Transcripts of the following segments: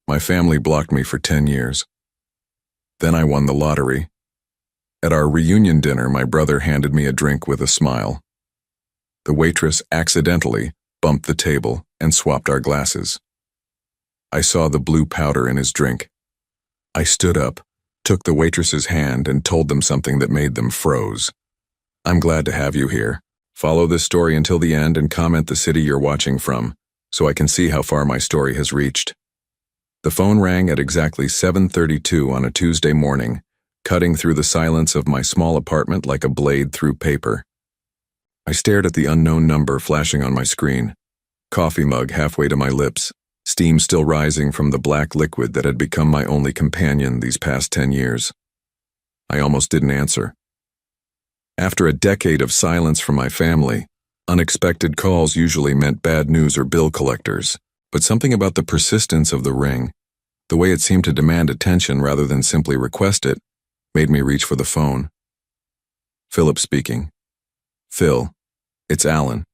My family blocked me for 10 years. Then I won the lottery. At our reunion dinner, my brother handed me a drink with a smile. The waitress accidentally bumped the table and swapped our glasses. I saw the blue powder in his drink. I stood up, took the waitress's hand, and told them something that made them froze. I'm glad to have you here. Follow this story until the end and comment the city you're watching from, so I can see how far my story has reached. The phone rang at exactly 7:32 on a Tuesday morning, cutting through the silence of my small apartment like a blade through paper. I stared at the unknown number flashing on my screen, coffee mug halfway to my lips, steam still rising from the black liquid that had become my only companion these past 10 years. I almost didn't answer. After a decade of silence from my family, unexpected calls usually meant bad news or bill collectors, but something about the persistence of the ring, the way it seemed to demand attention rather than simply request it, made me reach for the phone. Philip speaking. Phil, it's Alan.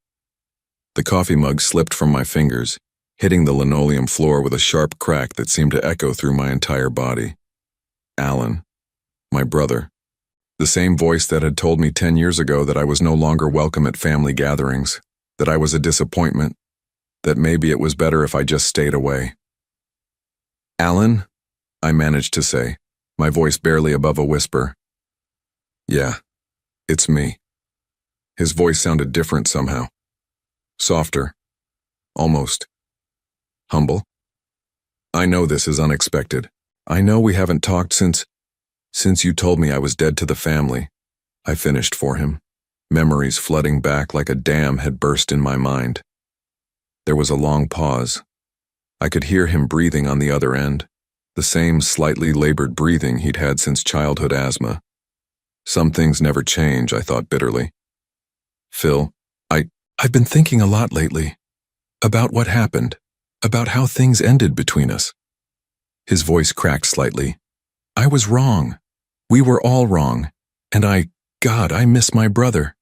The coffee mug slipped from my fingers, hitting the linoleum floor with a sharp crack that seemed to echo through my entire body. Alan, my brother. The same voice that had told me 10 years ago that I was no longer welcome at family gatherings, that I was a disappointment, that maybe it was better if I just stayed away. Alan, I managed to say, my voice barely above a whisper. Yeah, it's me. His voice sounded different somehow. Softer. Almost. Humble. I know this is unexpected. I know we haven't talked since you told me I was dead to the family. I finished for him, memories flooding back like a dam had burst in my mind. There was a long pause. I could hear him breathing on the other end, the same slightly labored breathing he'd had since childhood asthma. Some things never change, I thought bitterly. Phil, I've been thinking a lot lately. About what happened. About how things ended between us. His voice cracked slightly. I was wrong. We were all wrong. And I miss my brother.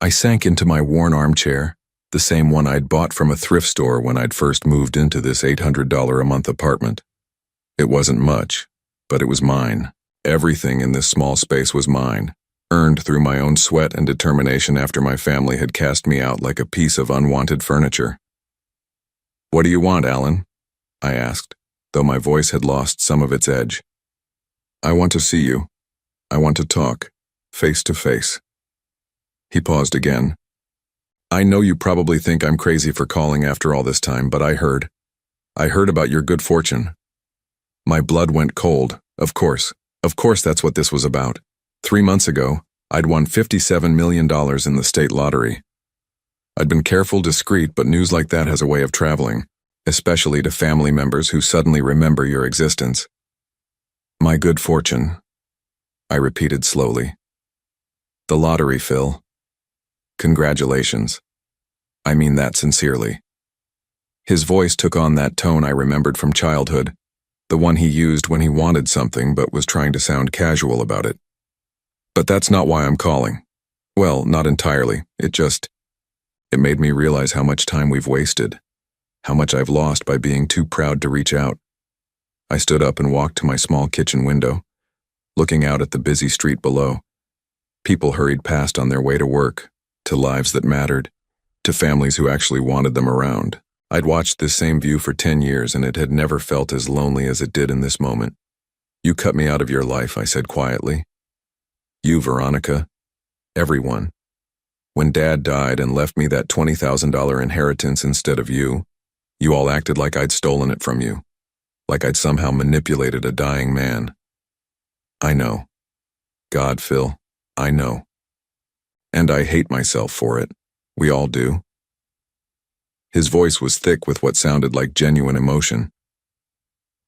I sank into my worn armchair, the same one I'd bought from a thrift store when I'd first moved into this $800 a month apartment. It wasn't much, but it was mine. Everything in this small space was mine, earned through my own sweat and determination after my family had cast me out like a piece of unwanted furniture. What do you want, Alan? I asked, though my voice had lost some of its edge. I want to see you. I want to talk, face to face. He paused again. I know you probably think I'm crazy for calling after all this time, but I heard about your good fortune. My blood went cold, of course that's what this was about. 3 months ago, I'd won $57 million in the state lottery. I'd been careful, discreet, but news like that has a way of traveling, especially to family members who suddenly remember your existence. My good fortune, I repeated slowly. The lottery, Phil. Congratulations. I mean that sincerely. His voice took on that tone I remembered from childhood, the one he used when he wanted something but was trying to sound casual about it. But that's not why I'm calling. Well, not entirely. It made me realize how much time we've wasted, how much I've lost by being too proud to reach out. I stood up and walked to my small kitchen window, looking out at the busy street below. People hurried past on their way to work, to lives that mattered, to families who actually wanted them around. I'd watched this same view for 10 years and it had never felt as lonely as it did in this moment. You cut me out of your life, I said quietly. You, Veronica. Everyone. When Dad died and left me that $20,000 inheritance instead of you, you all acted like I'd stolen it from you, like I'd somehow manipulated a dying man. I know. God, Phil, I know. And I hate myself for it. We all do. His voice was thick with what sounded like genuine emotion.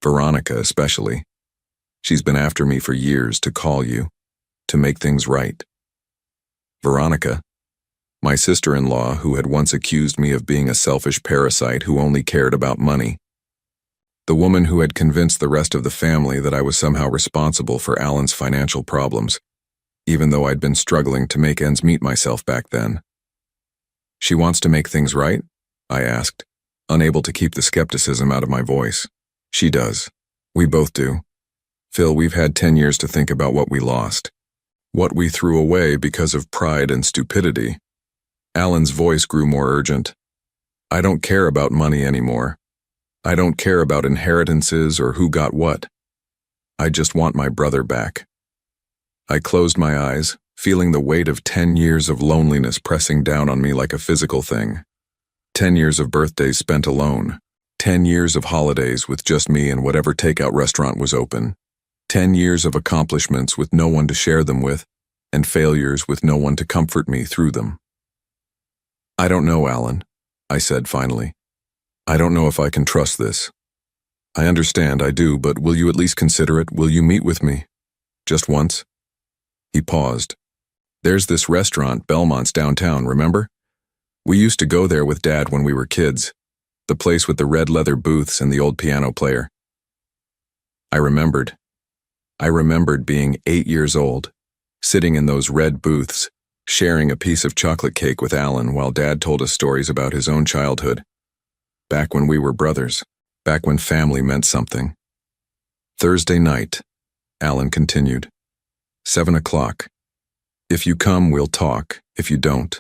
Veronica, especially. She's been after me for years to call you, to make things right. Veronica, my sister-in-law who had once accused me of being a selfish parasite who only cared about money. The woman who had convinced the rest of the family that I was somehow responsible for Alan's financial problems, even though I'd been struggling to make ends meet myself back then. She wants to make things right? I asked, unable to keep the skepticism out of my voice. She does. We both do. Phil, we've had 10 years to think about what we lost. What we threw away because of pride and stupidity. Alan's voice grew more urgent. I don't care about money anymore. I don't care about inheritances or who got what. I just want my brother back. I closed my eyes, feeling the weight of 10 years of loneliness pressing down on me like a physical thing. 10 years of birthdays spent alone. 10 years of holidays with just me and whatever takeout restaurant was open. 10 years of accomplishments with no one to share them with, and failures with no one to comfort me through them. I don't know, Alan, I said finally. I don't know if I can trust this. I understand, I do, but will you at least consider it? Will you meet with me? Just once? He paused. There's this restaurant, Belmont's downtown, remember? We used to go there with Dad when we were kids. The place with the red leather booths and the old piano player. I remembered. I remembered being 8 years old, sitting in those red booths, sharing a piece of chocolate cake with Alan while Dad told us stories about his own childhood. Back when we were brothers, back when family meant something. Thursday night, Alan continued. 7 o'clock. If you come, we'll talk. If you don't,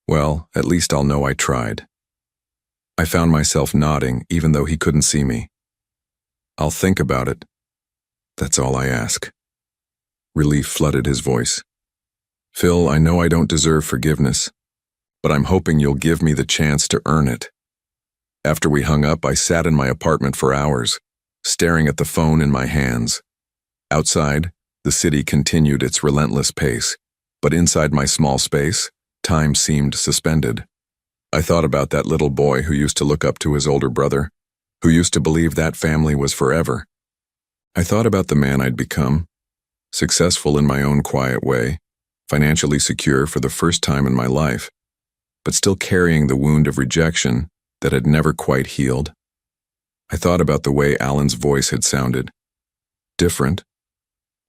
well, at least I'll know I tried. I found myself nodding even though he couldn't see me. I'll think about it. That's all I ask. Relief flooded his voice. Phil, I know I don't deserve forgiveness, but I'm hoping you'll give me the chance to earn it. After we hung up, I sat in my apartment for hours, staring at the phone in my hands. Outside, the city continued its relentless pace, but inside my small space, time seemed suspended. I thought about that little boy who used to look up to his older brother, who used to believe that family was forever. I thought about the man I'd become, successful in my own quiet way, financially secure for the first time in my life, but still carrying the wound of rejection that had never quite healed. I thought about the way Alan's voice had sounded. Different.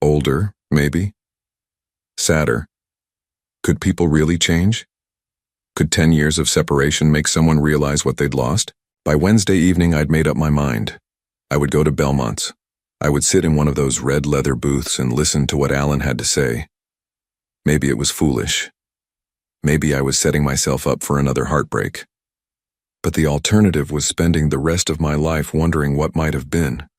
Older, maybe. Sadder. Could people really change? Could 10 years of separation make someone realize what they'd lost? By Wednesday evening, I'd made up my mind. I would go to Belmont's. I would sit in one of those red leather booths and listen to what Alan had to say. Maybe it was foolish. Maybe I was setting myself up for another heartbreak. But the alternative was spending the rest of my life wondering what might have been.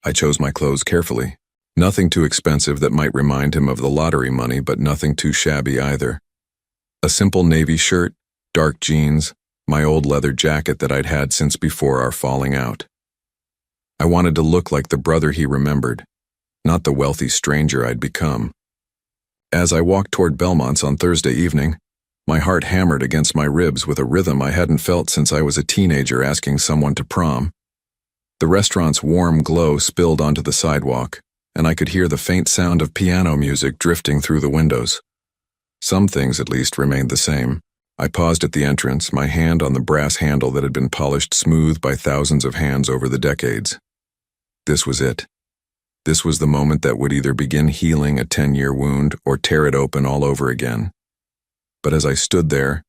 I chose my clothes carefully. Nothing too expensive that might remind him of the lottery money, but nothing too shabby either. A simple navy shirt, dark jeans, my old leather jacket that I'd had since before our falling out. I wanted to look like the brother he remembered, not the wealthy stranger I'd become. As I walked toward Belmont's on Thursday evening, my heart hammered against my ribs with a rhythm I hadn't felt since I was a teenager asking someone to prom. The restaurant's warm glow spilled onto the sidewalk, and I could hear the faint sound of piano music drifting through the windows. Some things, at least, remained the same. I paused at the entrance, my hand on the brass handle that had been polished smooth by thousands of hands over the decades. This was it. This was the moment that would either begin healing a 10-year wound or tear it open all over again. But as I stood there,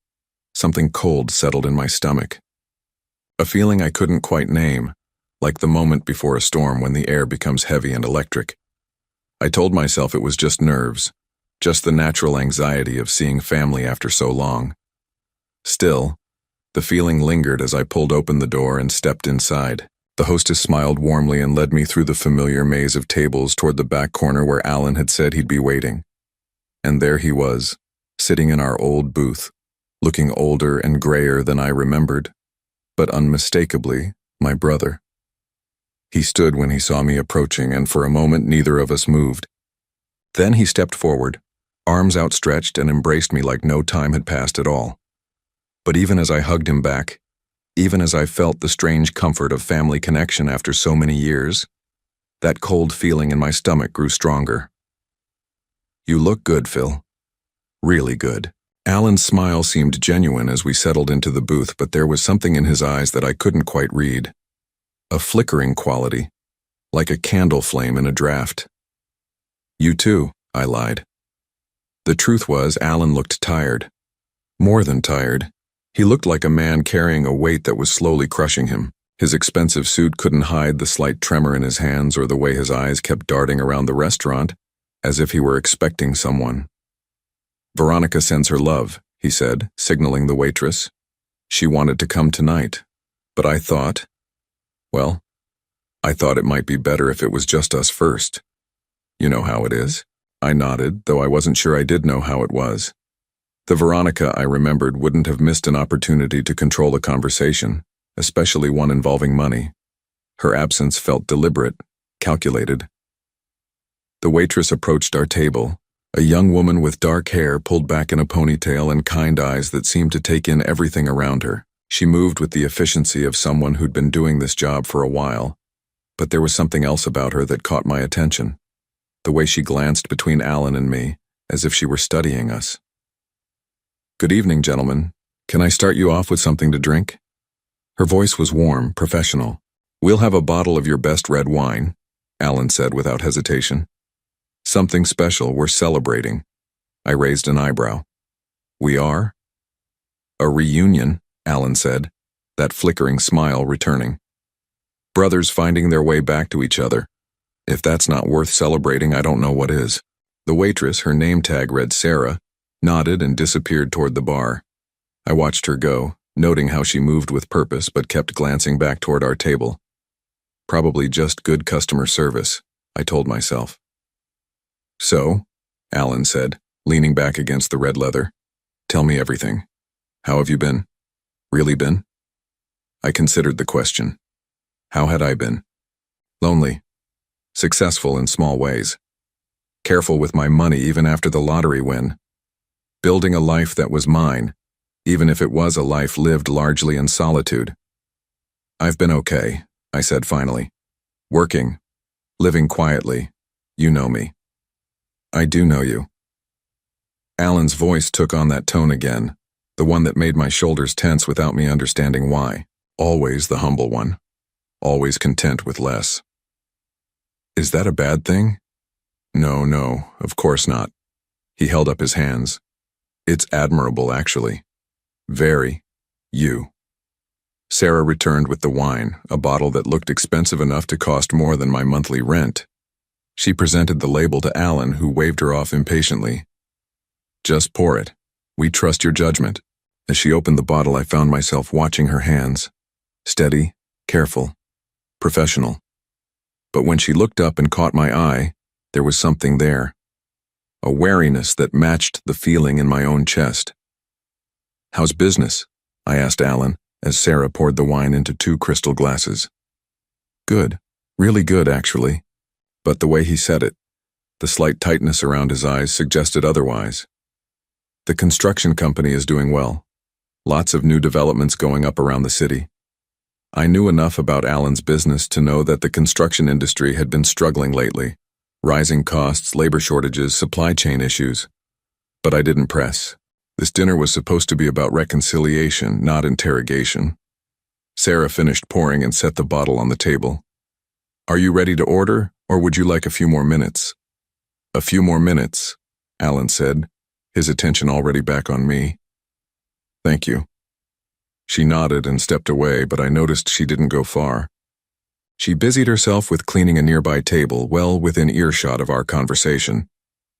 something cold settled in my stomach. A feeling I couldn't quite name, like the moment before a storm when the air becomes heavy and electric. I told myself it was just nerves, just the natural anxiety of seeing family after so long. Still, the feeling lingered as I pulled open the door and stepped inside. The hostess smiled warmly and led me through the familiar maze of tables toward the back corner where Alan had said he'd be waiting. And there he was, sitting in our old booth, looking older and grayer than I remembered, but unmistakably my brother. He stood when he saw me approaching, and for a moment neither of us moved. Then he stepped forward, arms outstretched, and embraced me like no time had passed at all. But even as I hugged him back, even as I felt the strange comfort of family connection after so many years, that cold feeling in my stomach grew stronger. You look good, Phil. Really good. Alan's smile seemed genuine as we settled into the booth, but there was something in his eyes that I couldn't quite read. A flickering quality, like a candle flame in a draft. You too, I lied. The truth was, Alan looked tired. More than tired. He looked like a man carrying a weight that was slowly crushing him. His expensive suit couldn't hide the slight tremor in his hands or the way his eyes kept darting around the restaurant, as if he were expecting someone. "Veronica sends her love," he said, signaling the waitress. "She wanted to come tonight, but I thought it might be better if it was just us first. You know how it is." I nodded, though I wasn't sure I did know how it was. The Veronica I remembered wouldn't have missed an opportunity to control a conversation, especially one involving money. Her absence felt deliberate, calculated. The waitress approached our table, a young woman with dark hair pulled back in a ponytail and kind eyes that seemed to take in everything around her. She moved with the efficiency of someone who'd been doing this job for a while, but there was something else about her that caught my attention. The way she glanced between Alan and me, as if she were studying us. "Good evening, gentlemen. Can I start you off with something to drink?" Her voice was warm, professional. "We'll have a bottle of your best red wine," Alan said without hesitation. "Something special, we're celebrating." I raised an eyebrow. "We are?" "A reunion," Alan said, that flickering smile returning. "Brothers finding their way back to each other. If that's not worth celebrating, I don't know what is." The waitress, her name tag read Sarah, nodded and disappeared toward the bar. I watched her go, noting how she moved with purpose but kept glancing back toward our table. Probably just good customer service, I told myself. "So," Alan said, leaning back against the red leather, "tell me everything. How have you been? Really been?" I considered the question. How had I been? Lonely. Successful in small ways. Careful with my money even after the lottery win. Building a life that was mine, even if it was a life lived largely in solitude. "I've been okay," I said finally. "Working. Living quietly. You know me." "I do know you." Alan's voice took on that tone again, the one that made my shoulders tense without me understanding why. Always the humble one. Always content with less. "Is that a bad thing?" No, of course not." He held up his hands. "It's admirable, actually. Very. You." Sarah returned with the wine, a bottle that looked expensive enough to cost more than my monthly rent. She presented the label to Alan, who waved her off impatiently. "Just pour it. We trust your judgment." As she opened the bottle, I found myself watching her hands. Steady, careful, professional. But when she looked up and caught my eye, there was something there. A wariness that matched the feeling in my own chest. "How's business?" I asked Alan, as Sarah poured the wine into 2 crystal glasses. "Good. Really good, actually." But the way he said it, the slight tightness around his eyes suggested otherwise. "The construction company is doing well. Lots of new developments going up around the city." I knew enough about Alan's business to know that the construction industry had been struggling lately. Rising costs, labor shortages, supply chain issues. But I didn't press. This dinner was supposed to be about reconciliation, not interrogation. Sarah finished pouring and set the bottle on the table. "Are you ready to order, or would you like a few more minutes?" "A few more minutes," Alan said, his attention already back on me. "Thank you." She nodded and stepped away, but I noticed she didn't go far. She busied herself with cleaning a nearby table, well within earshot of our conversation.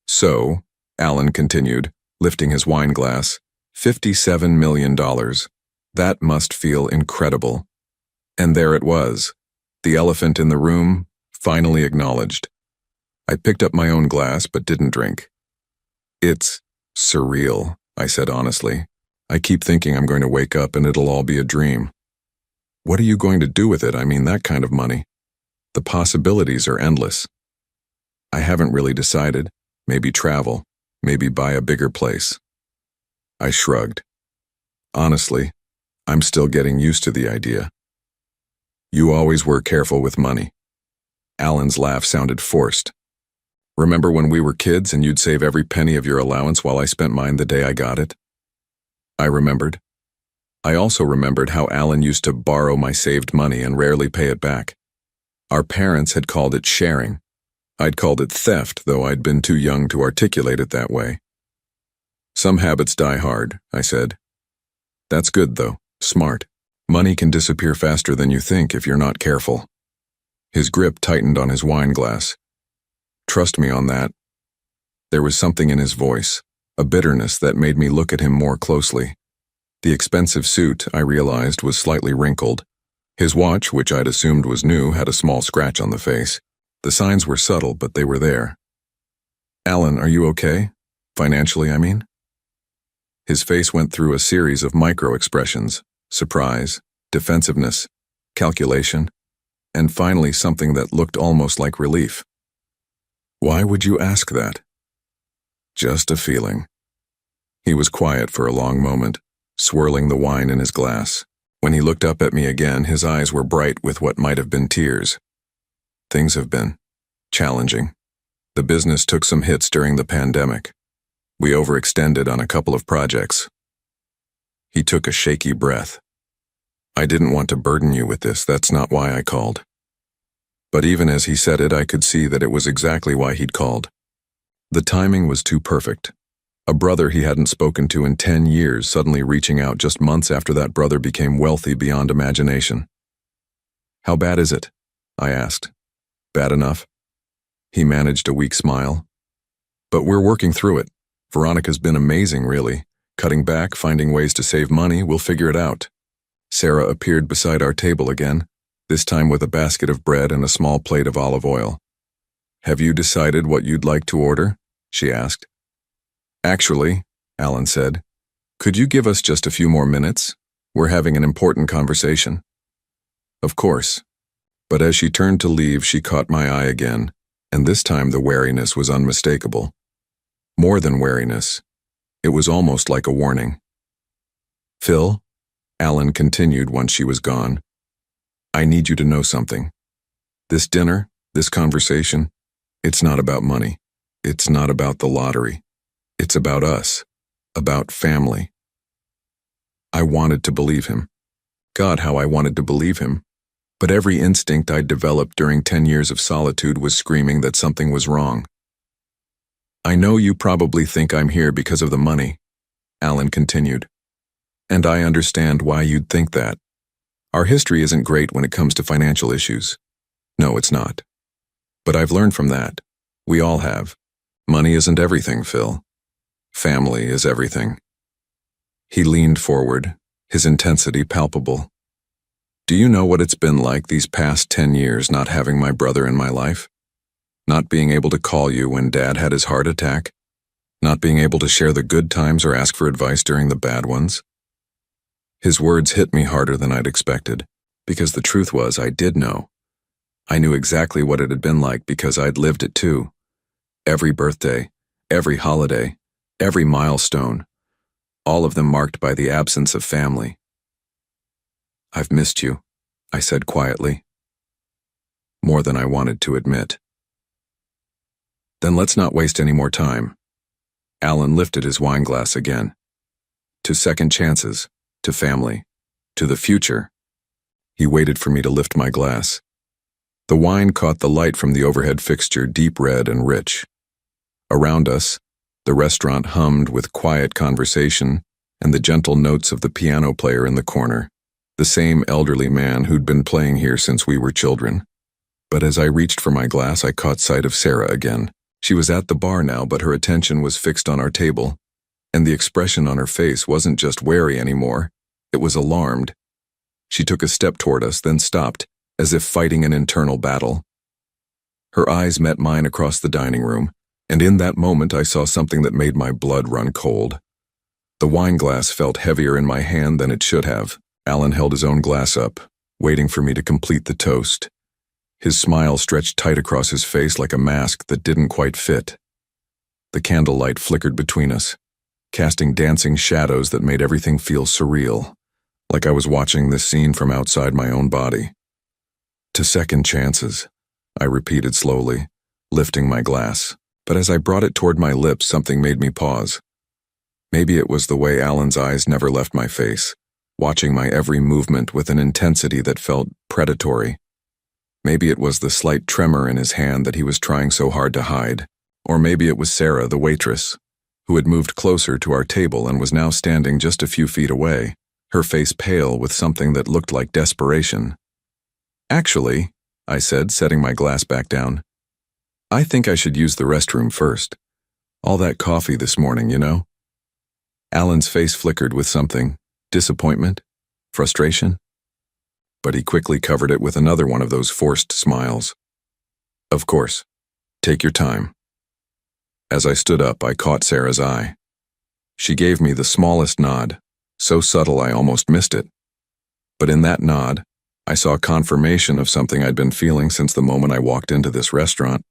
"So," Alan continued, lifting his wine glass, $57 million. That must feel incredible. And there it was, the elephant in the room, finally acknowledged. I picked up my own glass but didn't drink. "It's surreal," I said honestly. "I keep thinking I'm going to wake up and it'll all be a dream." "What are you going to do with it? I mean, that kind of money. The possibilities are endless." "I haven't really decided. Maybe travel. Maybe buy a bigger place." I shrugged. "Honestly, I'm still getting used to the idea." "You always were careful with money." Alan's laugh sounded forced. "Remember when we were kids and you'd save every penny of your allowance while I spent mine the day I got it?" I remembered. I also remembered how Alan used to borrow my saved money and rarely pay it back. Our parents had called it sharing. I'd called it theft, though I'd been too young to articulate it that way. "Some habits die hard," I said. "That's good, though. Smart." Money can disappear faster than you think if you're not careful. His grip tightened on his wine glass. Trust me on that. There was something in his voice, a bitterness that made me look at him more closely. The expensive suit, I realized, was slightly wrinkled. His watch, which I'd assumed was new, had a small scratch on the face. The signs were subtle, but they were there. Alan, are you okay? Financially, I mean? His face went through a series of micro-expressions: surprise, defensiveness, calculation, and finally something that looked almost like relief. Why would you ask that? Just a feeling. He was quiet for a long moment, swirling the wine in his glass. When he looked up at me again, his eyes were bright with what might have been tears. Things have been challenging. The business took some hits during the pandemic. We overextended on a couple of projects. He took a shaky breath. I didn't want to burden you with this, that's not why I called. But even as he said it, I could see that it was exactly why he'd called. The timing was too perfect. A brother he hadn't spoken to in 10 years suddenly reaching out just months after that brother became wealthy beyond imagination. How bad is it? I asked. Bad enough? He managed a weak smile. But we're working through it. Veronica's been amazing, really. Cutting back, finding ways to save money, we'll figure it out. Sarah appeared beside our table again, this time with a basket of bread and a small plate of olive oil. Have you decided what you'd like to order? She asked. Actually, Alan said, could you give us just a few more minutes? We're having an important conversation. Of course. But as she turned to leave, she caught my eye again, and this time the wariness was unmistakable. More than wariness. It was almost like a warning. Phil, Alan continued once she was gone, I need you to know something. This dinner, this conversation, it's not about money. It's not about the lottery. It's about us, about family. I wanted to believe him. God, how I wanted to believe him. But every instinct I'd developed during 10 years of solitude was screaming that something was wrong. I know you probably think I'm here because of the money, Alan continued. And I understand why you'd think that. Our history isn't great when it comes to financial issues. No, it's not. But I've learned from that. We all have. Money isn't everything, Phil. Family is everything. He leaned forward, his intensity palpable. Do you know what it's been like these past 10 years not having my brother in my life? Not being able to call you when Dad had his heart attack? Not being able to share the good times or ask for advice during the bad ones? His words hit me harder than I'd expected, because the truth was I did know. I knew exactly what it had been like because I'd lived it too. Every birthday, every holiday, every milestone, all of them marked by the absence of family. I've missed you, I said quietly. More than I wanted to admit. Then let's not waste any more time. Alan lifted his wine glass again. To second chances, to family, to the future. He waited for me to lift my glass. The wine caught the light from the overhead fixture, deep red and rich. Around us, the restaurant hummed with quiet conversation and the gentle notes of the piano player in the corner, the same elderly man who'd been playing here since we were children. But as I reached for my glass, I caught sight of Sarah again. She was at the bar now, but her attention was fixed on our table, and the expression on her face wasn't just wary anymore, it was alarmed. She took a step toward us, then stopped, as if fighting an internal battle. Her eyes met mine across the dining room, and in that moment I saw something that made my blood run cold. The wine glass felt heavier in my hand than it should have. Alan held his own glass up, waiting for me to complete the toast. His smile stretched tight across his face like a mask that didn't quite fit. The candlelight flickered between us, casting dancing shadows that made everything feel surreal, like I was watching this scene from outside my own body. To second chances, I repeated slowly, lifting my glass. But as I brought it toward my lips, something made me pause. Maybe it was the way Alan's eyes never left my face, watching my every movement with an intensity that felt predatory. Maybe it was the slight tremor in his hand that he was trying so hard to hide. Or maybe it was Sarah, the waitress, who had moved closer to our table and was now standing just a few feet away, her face pale with something that looked like desperation. "Actually," I said, setting my glass back down, "I think I should use the restroom first. All that coffee this morning, you know?" Alan's face flickered with something. Disappointment? Frustration? But he quickly covered it with another one of those forced smiles. "Of course. Take your time." As I stood up, I caught Sarah's eye. She gave me the smallest nod, so subtle I almost missed it. But in that nod, I saw confirmation of something I'd been feeling since the moment I walked into this restaurant.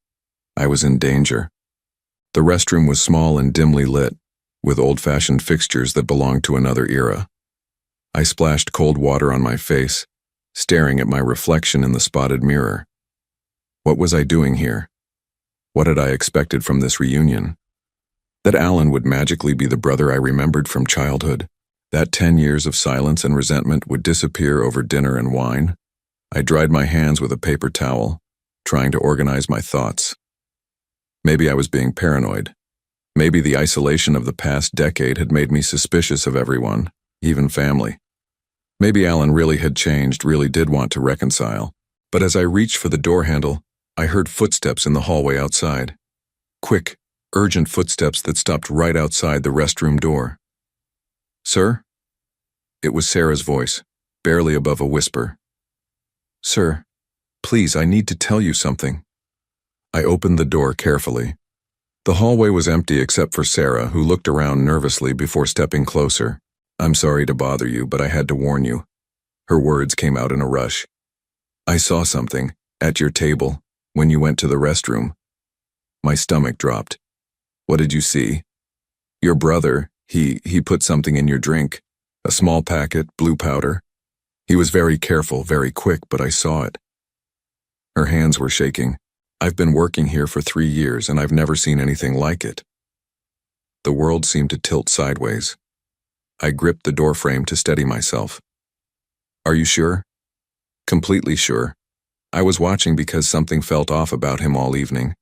I was in danger. The restroom was small and dimly lit, with old-fashioned fixtures that belonged to another era. I splashed cold water on my face, staring at my reflection in the spotted mirror. What was I doing here? What had I expected from this reunion? That Alan would magically be the brother I remembered from childhood? That 10 years of silence and resentment would disappear over dinner and wine? I dried my hands with a paper towel, trying to organize my thoughts. Maybe I was being paranoid. Maybe the isolation of the past decade had made me suspicious of everyone, even family. Maybe Alan really had changed, really did want to reconcile. But as I reached for the door handle, I heard footsteps in the hallway outside. Quick, urgent footsteps that stopped right outside the restroom door. "Sir?" It was Sarah's voice, barely above a whisper. "Sir, please, I need to tell you something." I opened the door carefully. The hallway was empty except for Sarah, who looked around nervously before stepping closer. "I'm sorry to bother you, but I had to warn you." Her words came out in a rush. "I saw something, at your table, when you went to the restroom." My stomach dropped. "What did you see?" "Your brother, he put something in your drink. A small packet, blue powder. He was very careful, very quick, but I saw it." Her hands were shaking. "I've been working here for 3 years, and I've never seen anything like it." The world seemed to tilt sideways. I gripped the doorframe to steady myself. "Are you sure?" "Completely sure. I was watching because something felt off about him all evening.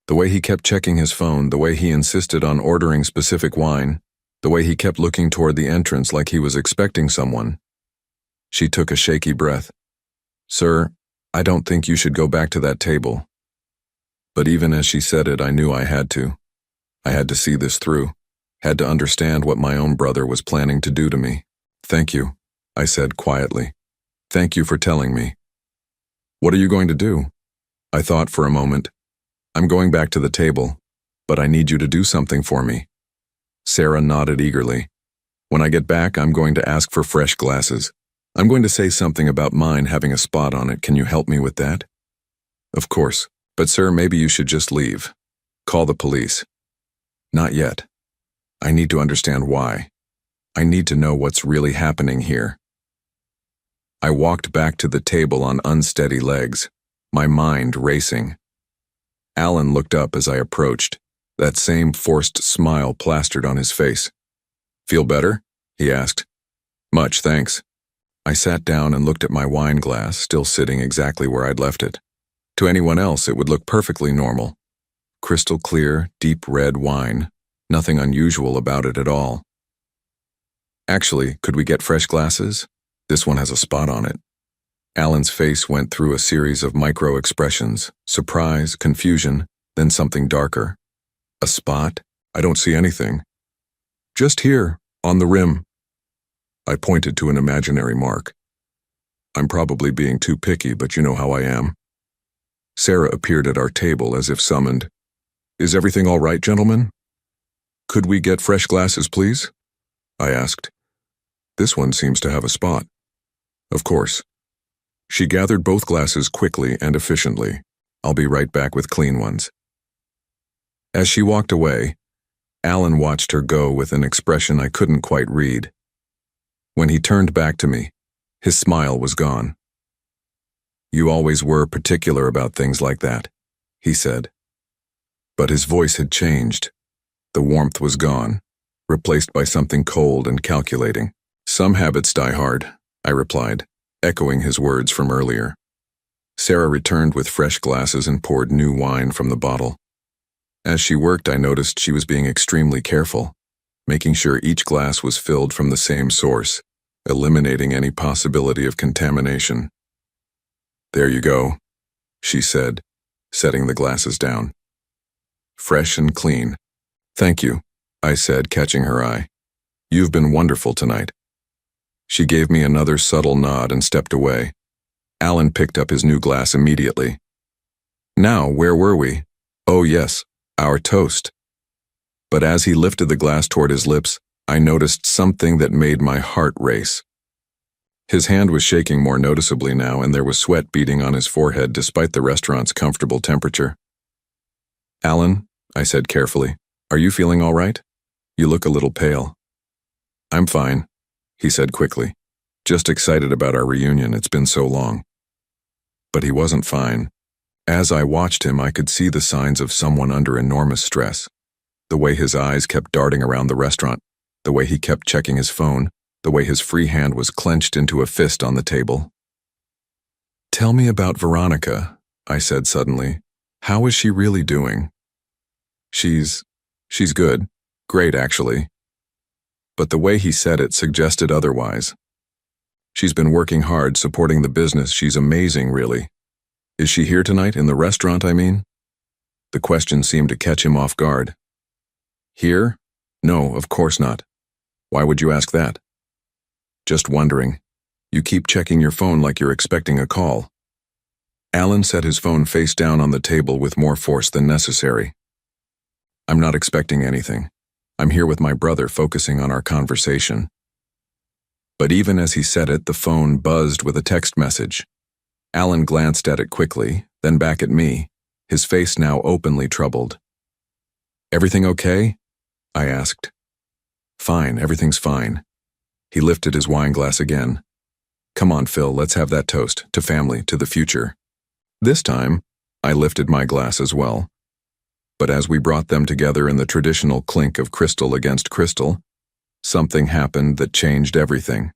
The way he kept checking his phone, the way he insisted on ordering specific wine, the way he kept looking toward the entrance like he was expecting someone." She took a shaky breath. "Sir, I don't think you should go back to that table." But even as she said it, I knew I had to. I had to see this through. Had to understand what my own brother was planning to do to me. "Thank you," I said quietly. "Thank you for telling me." "What are you going to do?" I thought for a moment. "I'm going back to the table, but I need you to do something for me." Sarah nodded eagerly. "When I get back, I'm going to ask for fresh glasses. I'm going to say something about mine having a spot on it. Can you help me with that?" "Of course. But sir, maybe you should just leave. Call the police." "Not yet. I need to understand why. I need to know what's really happening here." I walked back to the table on unsteady legs, my mind racing. Alan looked up as I approached, that same forced smile plastered on his face. "Feel better?" he asked. "Much, thanks." I sat down and looked at my wine glass, still sitting exactly where I'd left it. To anyone else, it would look perfectly normal. Crystal clear, deep red wine. Nothing unusual about it at all. "Actually, could we get fresh glasses? This one has a spot on it." Alan's face went through a series of micro-expressions, surprise, confusion, then something darker. "A spot? I don't see anything." "Just here, on the rim." I pointed to an imaginary mark. I'm probably being too picky, but you know how I am. Sarah appeared at our table as if summoned. "Is everything all right, gentlemen?" "Could we get fresh glasses, please?" I asked. "This one seems to have a spot." "Of course." She gathered both glasses quickly and efficiently. "I'll be right back with clean ones." As she walked away, Alan watched her go with an expression I couldn't quite read. When he turned back to me, his smile was gone. "You always were particular about things like that," he said. But his voice had changed. The warmth was gone, replaced by something cold and calculating. "Some habits die hard," I replied, echoing his words from earlier. Sarah returned with fresh glasses and poured new wine from the bottle. As she worked, I noticed she was being extremely careful, making sure each glass was filled from the same source, eliminating any possibility of contamination. "There you go," she said, setting the glasses down. "Fresh and clean." "Thank you," I said, catching her eye. "You've been wonderful tonight." She gave me another subtle nod and stepped away. Alan picked up his new glass immediately. "Now, where were we? Oh yes, our toast." But as he lifted the glass toward his lips, I noticed something that made my heart race. His hand was shaking more noticeably now, and there was sweat beading on his forehead despite the restaurant's comfortable temperature. "Alan," I said carefully, "are you feeling all right? You look a little pale." "I'm fine," he said quickly. "Just excited about our reunion, it's been so long." But he wasn't fine. As I watched him, I could see the signs of someone under enormous stress. The way his eyes kept darting around the restaurant, the way he kept checking his phone, the way his free hand was clenched into a fist on the table. "Tell me about Veronica," I said suddenly. "How is she really doing?" She's good. Great, actually." But the way he said it suggested otherwise. "She's been working hard, supporting the business. She's amazing, really. Is she here tonight, in the restaurant, I mean?" The question seemed to catch him off guard. "Here? No, of course not. Why would you ask that?" "Just wondering. You keep checking your phone like you're expecting a call." Alan set his phone face down on the table with more force than necessary. "I'm not expecting anything. I'm here with my brother, focusing on our conversation." But even as he said it, the phone buzzed with a text message. Alan glanced at it quickly, then back at me, his face now openly troubled. "Everything okay?" I asked. "Fine, everything's fine." He lifted his wine glass again. "Come on, Phil, let's have that toast, to family, to the future." This time, I lifted my glass as well. But as we brought them together in the traditional clink of crystal against crystal, something happened that changed everything.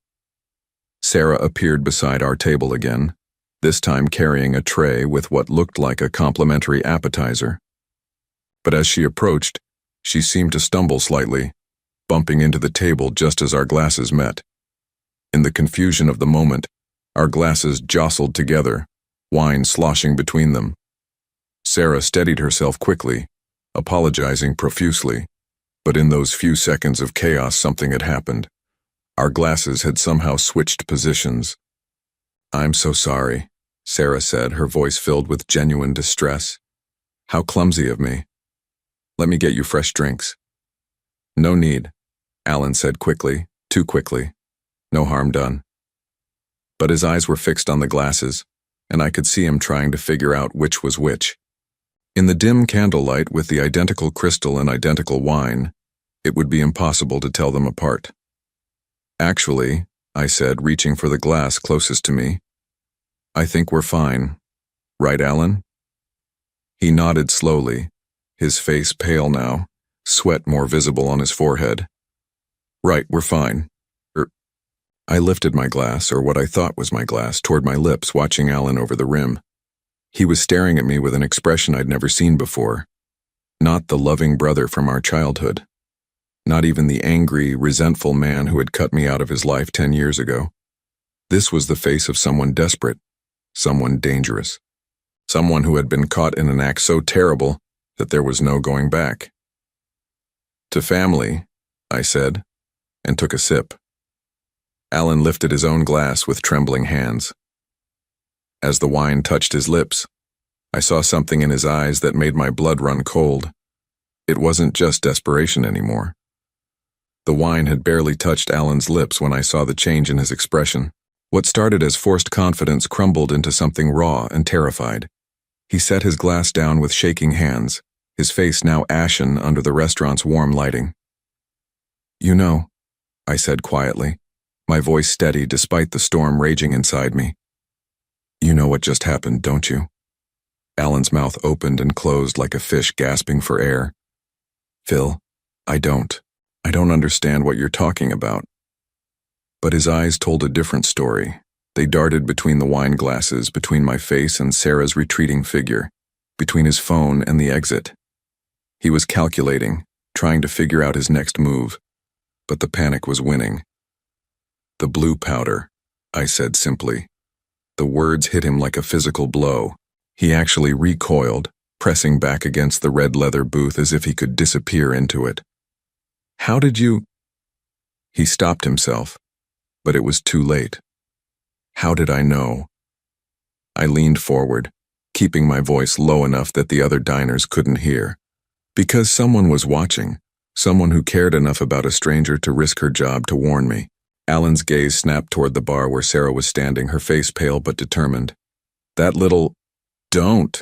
Sarah appeared beside our table again, this time carrying a tray with what looked like a complimentary appetizer. But as she approached, she seemed to stumble slightly, bumping into the table just as our glasses met. In the confusion of the moment, our glasses jostled together, wine sloshing between them. Sarah steadied herself quickly, apologizing profusely, but in those few seconds of chaos something had happened. Our glasses had somehow switched positions. "I'm so sorry," Sarah said, her voice filled with genuine distress. "How clumsy of me. Let me get you fresh drinks." "No need," Alan said quickly, too quickly. "No harm done." But his eyes were fixed on the glasses, and I could see him trying to figure out which was which. In the dim candlelight with the identical crystal and identical wine, it would be impossible to tell them apart. "Actually," I said, reaching for the glass closest to me, "I think we're fine. Right, Alan?" He nodded slowly, his face pale now, sweat more visible on his forehead. "Right, we're fine." I lifted my glass, or what I thought was my glass, toward my lips, watching Alan over the rim. He was staring at me with an expression I'd never seen before. Not the loving brother from our childhood. Not even the angry, resentful man who had cut me out of his life 10 years ago. This was the face of someone desperate, someone dangerous, someone who had been caught in an act so terrible that there was no going back. "To family," I said, and took a sip. Alan lifted his own glass with trembling hands. As the wine touched his lips, I saw something in his eyes that made my blood run cold. It wasn't just desperation anymore. The wine had barely touched Alan's lips when I saw the change in his expression. What started as forced confidence crumbled into something raw and terrified. He set his glass down with shaking hands, his face now ashen under the restaurant's warm lighting. "You know," I said quietly, my voice steady despite the storm raging inside me. "You know what just happened, don't you?" Alan's mouth opened and closed like a fish gasping for air. "Phil, I don't understand what you're talking about." But his eyes told a different story. They darted between the wine glasses, between my face and Sarah's retreating figure, between his phone and the exit. He was calculating, trying to figure out his next move, but the panic was winning. The blue powder, I said simply. The words hit him like a physical blow. He actually recoiled, pressing back against the red leather booth as if he could disappear into it. How did you? He stopped himself, but it was too late. How did I know? I leaned forward, keeping my voice low enough that the other diners couldn't hear. Because someone was watching, someone who cared enough about a stranger to risk her job to warn me. Alan's gaze snapped toward the bar where Sarah was standing, her face pale but determined. That little, don't.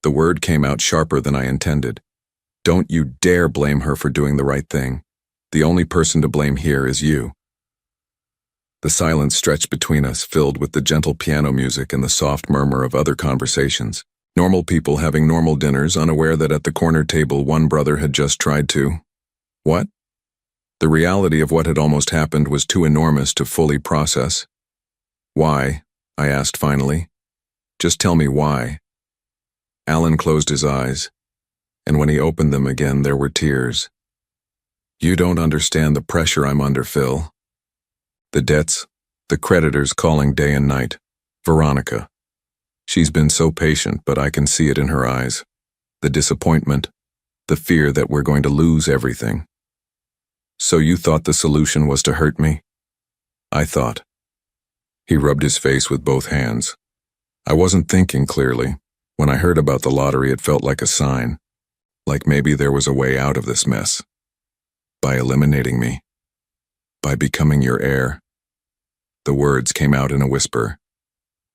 The word came out sharper than I intended. Don't you dare blame her for doing the right thing. The only person to blame here is you. The silence stretched between us, filled with the gentle piano music and the soft murmur of other conversations. Normal people having normal dinners, unaware that at the corner table one brother had just tried to… What? The reality of what had almost happened was too enormous to fully process. Why? I asked finally. Just tell me why. Alan closed his eyes, and when he opened them again there were tears. You don't understand the pressure I'm under, Phil. The debts, the creditors calling day and night. Veronica. She's been so patient, but I can see it in her eyes. The disappointment, the fear that we're going to lose everything. So you thought the solution was to hurt me? I thought. He rubbed his face with both hands. I wasn't thinking clearly. When I heard about the lottery, it felt like a sign. Like maybe there was a way out of this mess. By eliminating me. By becoming your heir. The words came out in a whisper.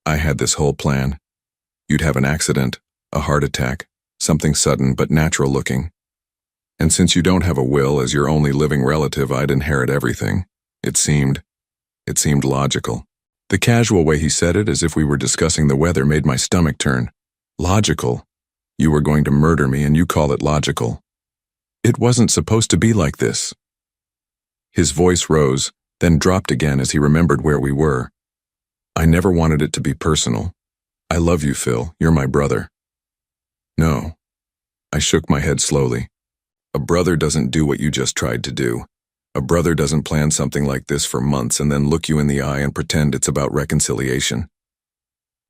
I had this whole plan. You'd have an accident, a heart attack, something sudden but natural looking. And since you don't have a will as your only living relative, I'd inherit everything. It seemed logical. The casual way he said it, as if we were discussing the weather, made my stomach turn. Logical. You were going to murder me and you call it logical. It wasn't supposed to be like this. His voice rose, then dropped again as he remembered where we were. I never wanted it to be personal. I love you, Phil. You're my brother. No. I shook my head slowly. A brother doesn't do what you just tried to do. A brother doesn't plan something like this for months and then look you in the eye and pretend it's about reconciliation.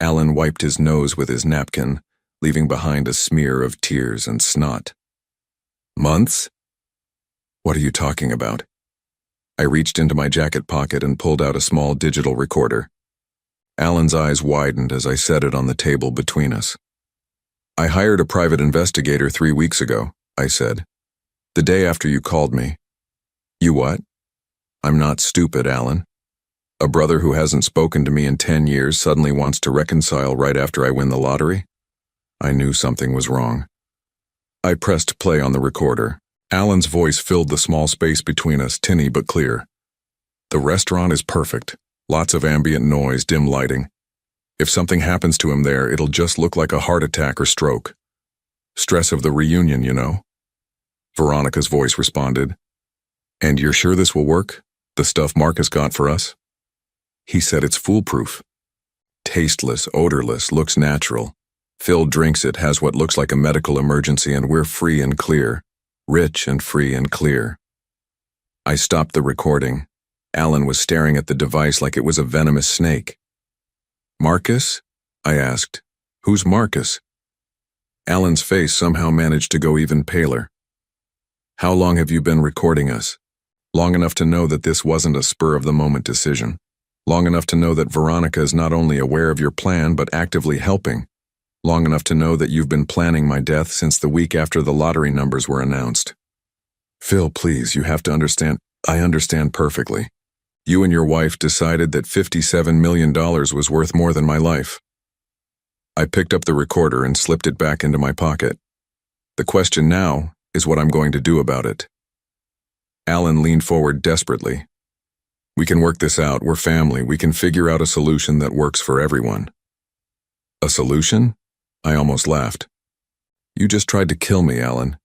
Alan wiped his nose with his napkin, leaving behind a smear of tears and snot. Months? What are you talking about? I reached into my jacket pocket and pulled out a small digital recorder. Alan's eyes widened as I set it on the table between us. I hired a private investigator 3 weeks ago, I said. The day after you called me. You what? I'm not stupid, Alan. A brother who hasn't spoken to me in 10 years suddenly wants to reconcile right after I win the lottery? I knew something was wrong. I pressed play on the recorder. Alan's voice filled the small space between us, tinny but clear. The restaurant is perfect. Lots of ambient noise, dim lighting. If something happens to him there, it'll just look like a heart attack or stroke. Stress of the reunion, you know. Veronica's voice responded. And you're sure this will work? The stuff Marcus got for us? He said it's foolproof. Tasteless, odorless, looks natural. Phil drinks it, has what looks like a medical emergency, and we're free and clear. Rich and free and clear. I stopped the recording. Alan was staring at the device like it was a venomous snake. Marcus? I asked. Who's Marcus? Alan's face somehow managed to go even paler. How long have you been recording us? Long enough to know that this wasn't a spur-of-the-moment decision. Long enough to know that Veronica is not only aware of your plan but actively helping. Long enough to know that you've been planning my death since the week after the lottery numbers were announced. Phil, please, you have to understand. I understand perfectly. You and your wife decided that $57 million was worth more than my life. I picked up the recorder and slipped it back into my pocket. The question now is what I'm going to do about it. Alan leaned forward desperately. We can work this out. We're family. We can figure out a solution that works for everyone. A solution? I almost laughed. You just tried to kill me, Alan.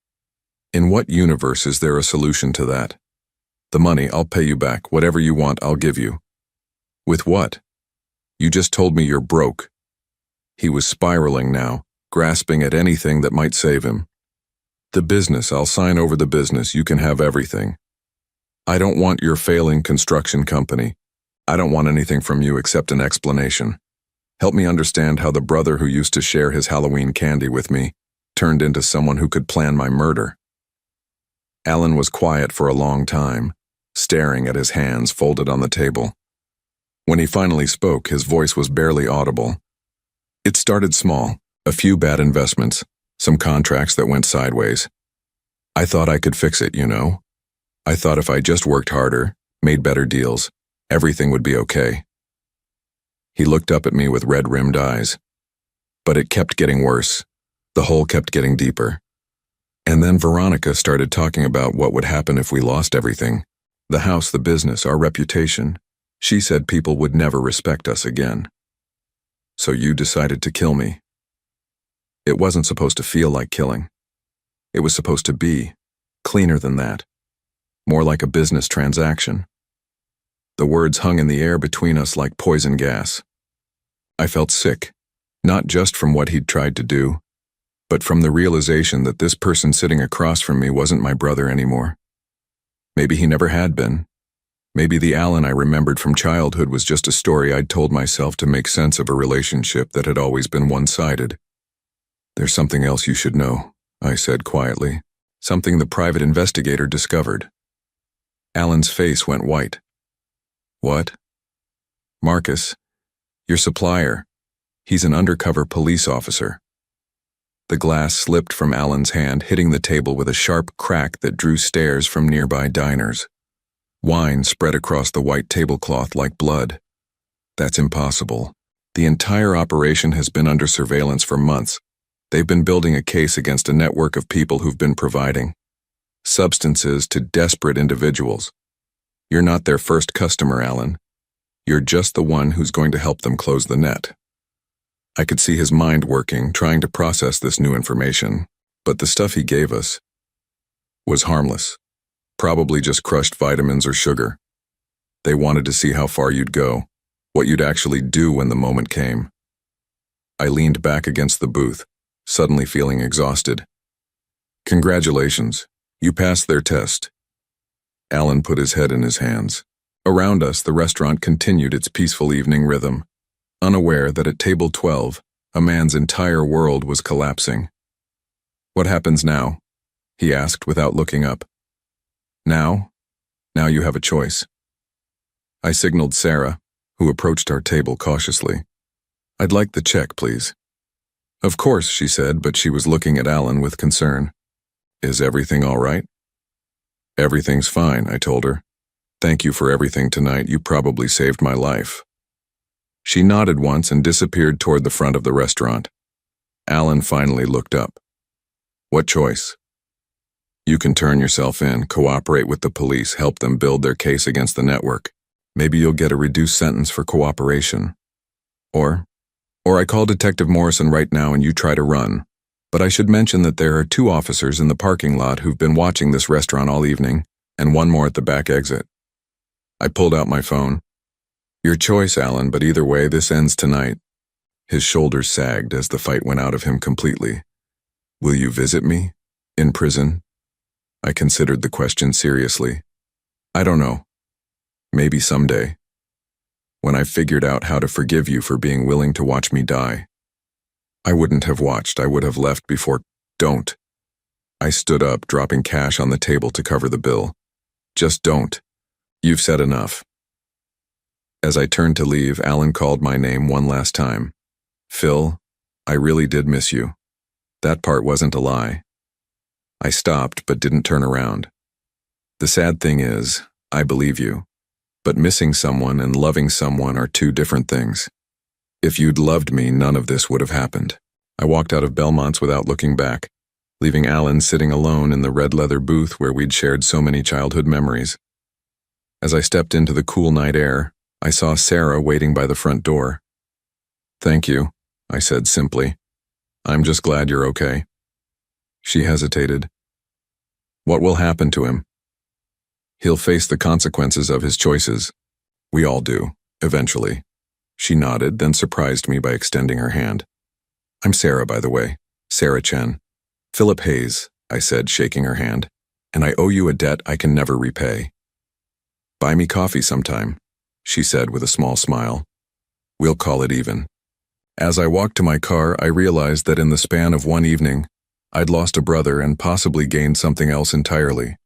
In what universe is there a solution to that? The money, I'll pay you back. Whatever you want, I'll give you. With what? You just told me you're broke. He was spiraling now, grasping at anything that might save him. The business, I'll sign over the business. You can have everything. I don't want your failing construction company. I don't want anything from you except an explanation. Help me understand how the brother who used to share his Halloween candy with me turned into someone who could plan my murder." Alan was quiet for a long time, staring at his hands folded on the table. When he finally spoke, his voice was barely audible. "It started small, a few bad investments, some contracts that went sideways. I thought I could fix it, you know? I thought if I just worked harder, made better deals, everything would be okay." He looked up at me with red-rimmed eyes. But it kept getting worse. The hole kept getting deeper. And then Veronica started talking about what would happen if we lost everything. The house, the business, our reputation. She said people would never respect us again. "So you decided to kill me." It wasn't supposed to feel like killing. It was supposed to be cleaner than that. More like a business transaction. The words hung in the air between us like poison gas. I felt sick, not just from what he'd tried to do, but from the realization that this person sitting across from me wasn't my brother anymore. Maybe he never had been. Maybe the Alan I remembered from childhood was just a story I'd told myself to make sense of a relationship that had always been one-sided. "There's something else you should know," I said quietly. "Something the private investigator discovered." Alan's face went white. "What?" "Marcus, your supplier. He's an undercover police officer." The glass slipped from Alan's hand, hitting the table with a sharp crack that drew stares from nearby diners. Wine spread across the white tablecloth like blood. "That's impossible. The entire operation has been under surveillance for months. They've been building a case against a network of people who've been providing substances to desperate individuals. You're not their first customer, Alan. You're just the one who's going to help them close the net." I could see his mind working, trying to process this new information, but the stuff he gave us was harmless. Probably just crushed vitamins or sugar. They wanted to see how far you'd go, what you'd actually do when the moment came. I leaned back against the booth, suddenly feeling exhausted. "Congratulations, you passed their test." Alan put his head in his hands. Around us, the restaurant continued its peaceful evening rhythm, unaware that at table 12, a man's entire world was collapsing. "What happens now?" he asked without looking up. "Now? Now you have a choice." I signaled Sarah, who approached our table cautiously. "I'd like the check, please." "Of course," she said, but she was looking at Alan with concern. "Is everything all right?" "Everything's fine," I told her. "Thank you for everything tonight. You probably saved my life." She nodded once and disappeared toward the front of the restaurant. Alan finally looked up. "What choice?" "You can turn yourself in, cooperate with the police, help them build their case against the network. Maybe you'll get a reduced sentence for cooperation. Or I call Detective Morrison right now and you try to run. But I should mention that there are 2 officers in the parking lot who've been watching this restaurant all evening, and 1 more at the back exit." I pulled out my phone. "Your choice, Alan, but either way, this ends tonight." His shoulders sagged as the fight went out of him completely. "Will you visit me? In prison?" I considered the question seriously. "I don't know. Maybe someday. When I figured out how to forgive you for being willing to watch me die." I wouldn't have watched. I would have left before. "Don't." I stood up, dropping cash on the table to cover the bill. "Just don't. You've said enough." As I turned to leave, Alan called my name one last time. "Phil, I really did miss you. That part wasn't a lie." I stopped but didn't turn around. The sad thing is, I believe you. But missing someone and loving someone are 2 different things. If you'd loved me, none of this would have happened. I walked out of Belmont's without looking back, leaving Alan sitting alone in the red leather booth where we'd shared so many childhood memories. As I stepped into the cool night air, I saw Sarah waiting by the front door. "Thank you," I said simply. "I'm just glad you're okay." She hesitated. "What will happen to him?" "He'll face the consequences of his choices. We all do, eventually." She nodded, then surprised me by extending her hand. "I'm Sarah, by the way. Sarah Chen." "Philip Hayes," I said, shaking her hand. "And I owe you a debt I can never repay. Buy me coffee sometime." she said with a small smile. We'll call it even. As I walked to my car, I realized that in the span of one evening, I'd lost a brother and possibly gained something else entirely.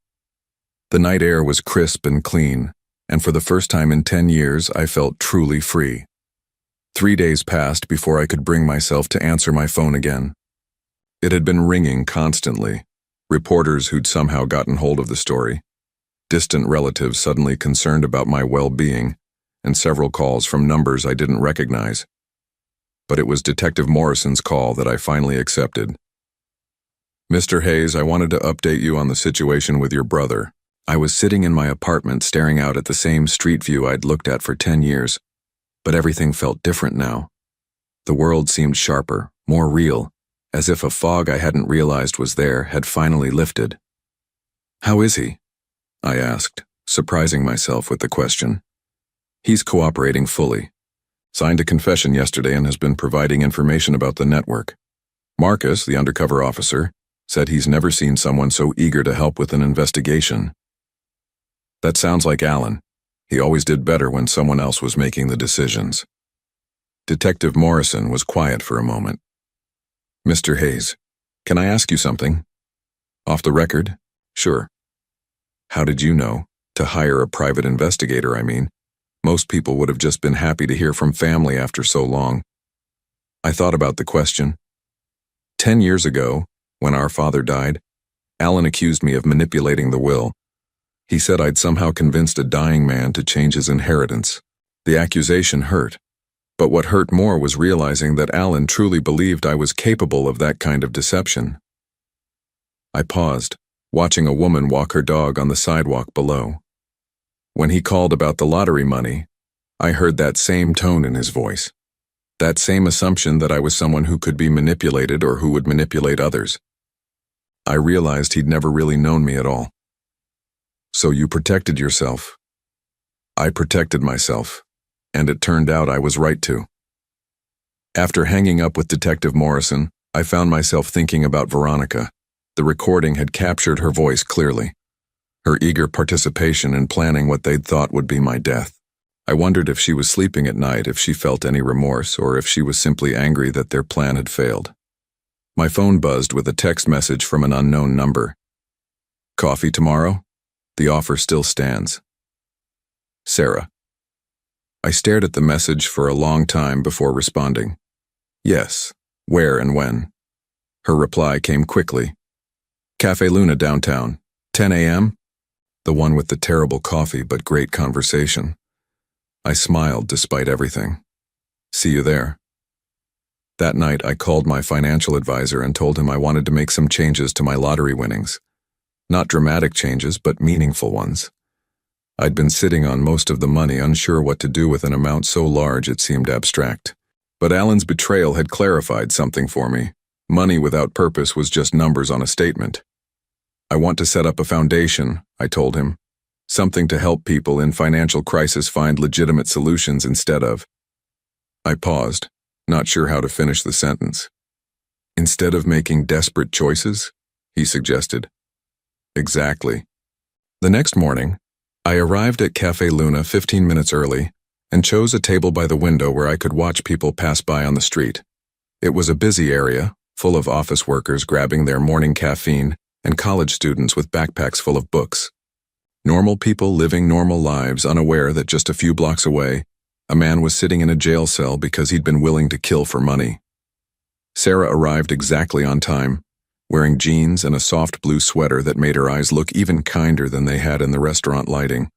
The night air was crisp and clean, and for the first time in 10 years, I felt truly free. 3 days passed before I could bring myself to answer my phone again. It had been ringing constantly. Reporters who'd somehow gotten hold of the story, distant relatives suddenly concerned about my well-being, and several calls from numbers I didn't recognize. But it was Detective Morrison's call that I finally accepted. Mr. Hayes, I wanted to update you on the situation with your brother. I was sitting in my apartment staring out at the same street view I'd looked at for 10 years, but everything felt different now. The world seemed sharper, more real, as if a fog I hadn't realized was there had finally lifted. How is he? I asked, surprising myself with the question. He's cooperating fully. Signed a confession yesterday and has been providing information about the network. Marcus, the undercover officer, said he's never seen someone so eager to help with an investigation. That sounds like Alan. He always did better when someone else was making the decisions. Detective Morrison was quiet for a moment. Mr. Hayes, can I ask you something? Off the record? Sure. How did you know? To hire a private investigator, I mean. Most people would have just been happy to hear from family after so long. I thought about the question. 10 years ago, when our father died, Alan accused me of manipulating the will. He said I'd somehow convinced a dying man to change his inheritance. The accusation hurt, but what hurt more was realizing that Alan truly believed I was capable of that kind of deception. I paused, watching a woman walk her dog on the sidewalk below. When he called about the lottery money, I heard that same tone in his voice. That same assumption that I was someone who could be manipulated or who would manipulate others. I realized he'd never really known me at all. So you protected yourself. I protected myself, and it turned out I was right to. After hanging up with Detective Morrison, I found myself thinking about Veronica. The recording had captured her voice clearly. Her eager participation in planning what they'd thought would be my death. I wondered if she was sleeping at night, if she felt any remorse, or if she was simply angry that their plan had failed. My phone buzzed with a text message from an unknown number. Coffee tomorrow? The offer still stands. Sarah. I stared at the message for a long time before responding. Yes, where and when? Her reply came quickly. Cafe Luna downtown, 10 a.m.? The one with the terrible coffee but great conversation. I smiled despite everything. See you there. That night I called my financial advisor and told him I wanted to make some changes to my lottery winnings. Not dramatic changes, but meaningful ones. I'd been sitting on most of the money, unsure what to do with an amount so large it seemed abstract. But Alan's betrayal had clarified something for me. Money without purpose was just numbers on a statement. I want to set up a foundation, I told him. Something to help people in financial crisis find legitimate solutions instead of. I paused, not sure how to finish the sentence. Instead of making desperate choices, he suggested. Exactly. The next morning, I arrived at Cafe Luna 15 minutes early and chose a table by the window where I could watch people pass by on the street. It was a busy area, full of office workers grabbing their morning caffeine and college students with backpacks full of books. Normal people living normal lives, unaware that just a few blocks away, a man was sitting in a jail cell because he'd been willing to kill for money. Sarah arrived exactly on time, wearing jeans and a soft blue sweater that made her eyes look even kinder than they had in the restaurant lighting.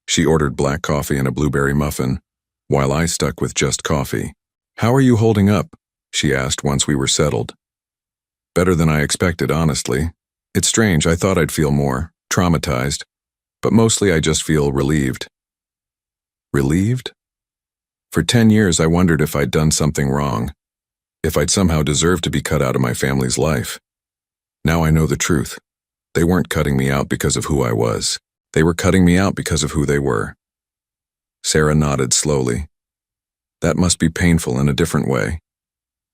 She ordered black coffee and a blueberry muffin, while I stuck with just coffee. How are you holding up? She asked once we were settled. Better than I expected, honestly. It's strange, I thought I'd feel more traumatized, but mostly I just feel relieved. Relieved? For 10 years I wondered if I'd done something wrong, if I'd somehow deserved to be cut out of my family's life. Now I know the truth. They weren't cutting me out because of who I was. They were cutting me out because of who they were. Sarah nodded slowly. That must be painful in a different way.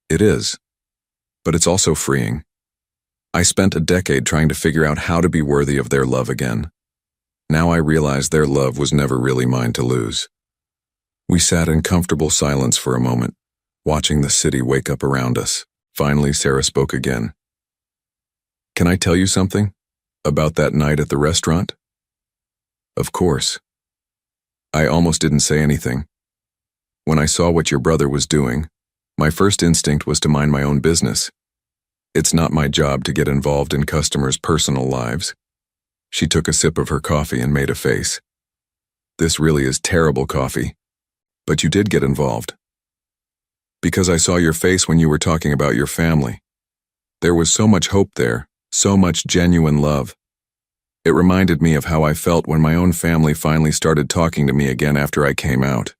It is. But it's also freeing. I spent a decade trying to figure out how to be worthy of their love again. Now I realize their love was never really mine to lose. We sat in comfortable silence for a moment, watching the city wake up around us. Finally, Sarah spoke again. "Can I tell you something? About that night at the restaurant?" "Of course." I almost didn't say anything. When I saw what your brother was doing, my first instinct was to mind my own business. It's not my job to get involved in customers' personal lives. She took a sip of her coffee and made a face. "This really is terrible coffee. But you did get involved. Because I saw your face when you were talking about your family. There was so much hope there, so much genuine love. It reminded me of how I felt when my own family finally started talking to me again after I came out."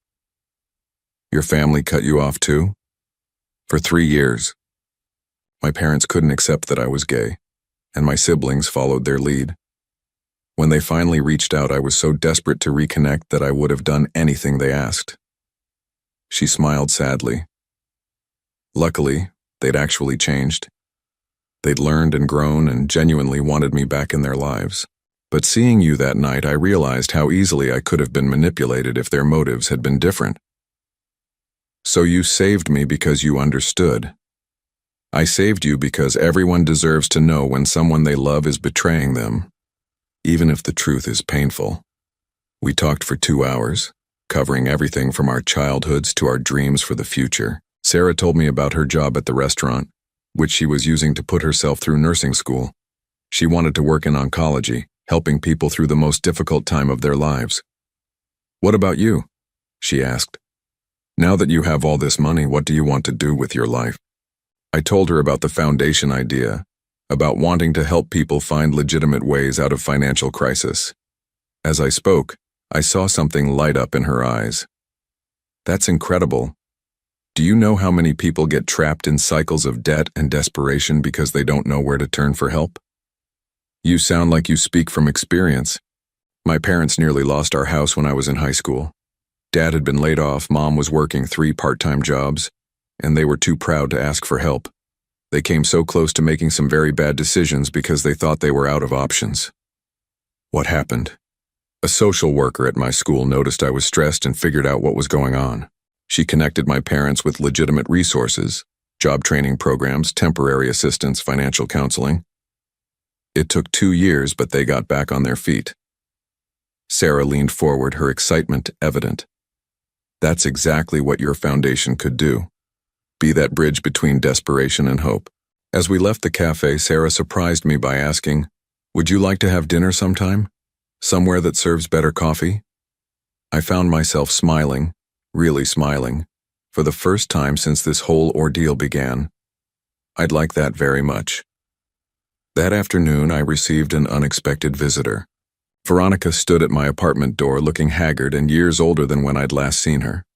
"Your family cut you off too?" "For 3 years. My parents couldn't accept that I was gay, and my siblings followed their lead. When they finally reached out, I was so desperate to reconnect that I would have done anything they asked." She smiled sadly. "Luckily, they'd actually changed. They'd learned and grown and genuinely wanted me back in their lives. But seeing you that night, I realized how easily I could have been manipulated if their motives had been different. So you saved me because you understood. I saved you because everyone deserves to know when someone they love is betraying them, even if the truth is painful." We talked for 2 hours, covering everything from our childhoods to our dreams for the future. Sarah told me about her job at the restaurant, which she was using to put herself through nursing school. She wanted to work in oncology, helping people through the most difficult time of their lives. "What about you?" she asked. "Now that you have all this money, what do you want to do with your life?" I told her about the foundation idea, about wanting to help people find legitimate ways out of financial crisis. As I spoke, I saw something light up in her eyes. "That's incredible. Do you know how many people get trapped in cycles of debt and desperation because they don't know where to turn for help?" "You sound like you speak from experience." "My parents nearly lost our house when I was in high school. Dad had been laid off, Mom was working 3 part-time jobs, and they were too proud to ask for help. They came so close to making some very bad decisions because they thought they were out of options." "What happened?" "A social worker at my school noticed I was stressed and figured out what was going on. She connected my parents with legitimate resources, job training programs, temporary assistance, financial counseling. It took 2 years, but they got back on their feet." Sarah leaned forward, her excitement evident. "That's exactly what your foundation could do. Be that bridge between desperation and hope." As we left the cafe, Sarah surprised me by asking, "Would you like to have dinner sometime? Somewhere that serves better coffee?" I found myself smiling, really smiling, for the first time since this whole ordeal began. I'd like that very much. That afternoon, I received an unexpected visitor. Veronica stood at my apartment door looking haggard and years older than when I'd last seen her.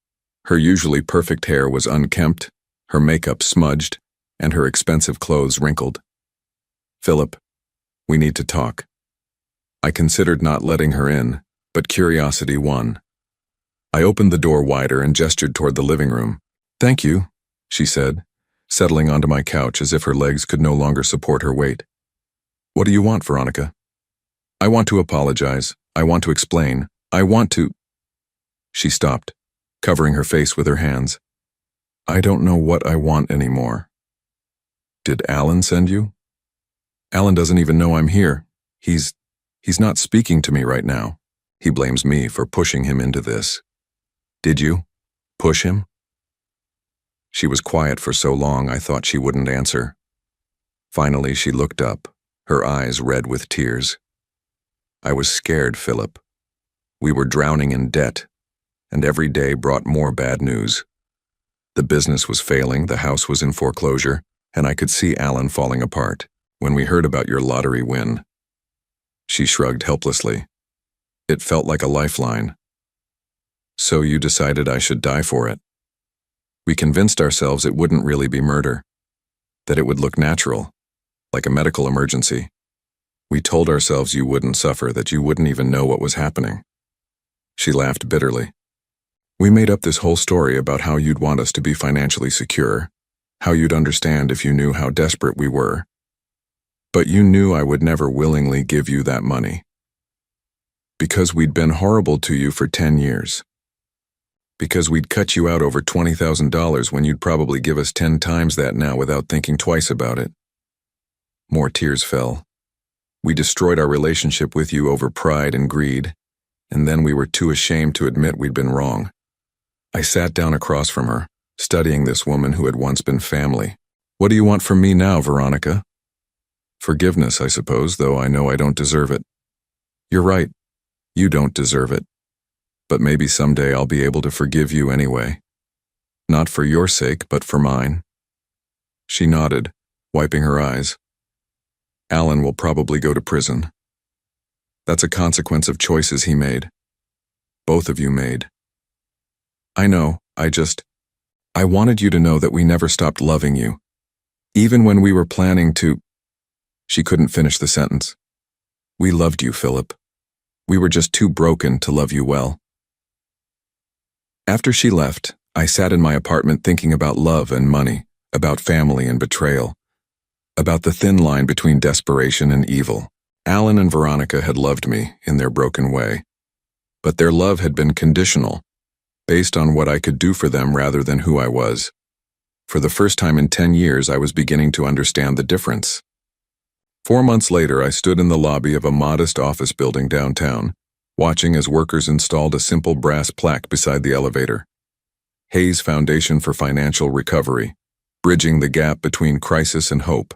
Her usually perfect hair was unkempt, her makeup smudged, and her expensive clothes wrinkled. "Philip, we need to talk." I considered not letting her in, but curiosity won. I opened the door wider and gestured toward the living room. "Thank you," she said, settling onto my couch as if her legs could no longer support her weight. "What do you want, Veronica?" "I want to apologize. I want to explain. I want to—" She stopped, covering her face with her hands. "I don't know what I want anymore." "Did Alan send you?" "Alan doesn't even know I'm here. He's not speaking to me right now. He blames me for pushing him into this." "Did you? Push him?" She was quiet for so long I thought she wouldn't answer. Finally, she looked up, her eyes red with tears. "I was scared, Philip. We were drowning in debt, and every day brought more bad news. The business was failing, the house was in foreclosure, and I could see Alan falling apart when we heard about your lottery win." She shrugged helplessly. It felt like a lifeline. "So you decided I should die for it?" We convinced ourselves it wouldn't really be murder, that it would look natural, like a medical emergency. We told ourselves you wouldn't suffer, that you wouldn't even know what was happening. She laughed bitterly. "We made up this whole story about how you'd want us to be financially secure, how you'd understand if you knew how desperate we were. But you knew I would never willingly give you that money. Because we'd been horrible to you for 10 years. Because we'd cut you out over $20,000 when you'd probably give us 10 times that now without thinking twice about it. More tears fell. We destroyed our relationship with you over pride and greed, and then we were too ashamed to admit we'd been wrong. I sat down across from her, studying this woman who had once been family. What do you want from me now, Veronica? Forgiveness, I suppose, though I know I don't deserve it. You're right. You don't deserve it. But maybe someday I'll be able to forgive you anyway. Not for your sake, but for mine. She nodded, wiping her eyes. Alan will probably go to prison. That's a consequence of choices he made. Both of you made. I know, I wanted you to know that we never stopped loving you. Even when we were planning to... She couldn't finish the sentence. We loved you, Philip. We were just too broken to love you well. After she left, I sat in my apartment thinking about love and money, about family and betrayal, about the thin line between desperation and evil. Alan and Veronica had loved me in their broken way, but their love had been conditional, based on what I could do for them rather than who I was. For the first time in 10 years, I was beginning to understand the difference. 4 months later, I stood in the lobby of a modest office building downtown, watching as workers installed a simple brass plaque beside the elevator. Hayes Foundation for Financial Recovery, bridging the gap between crisis and hope.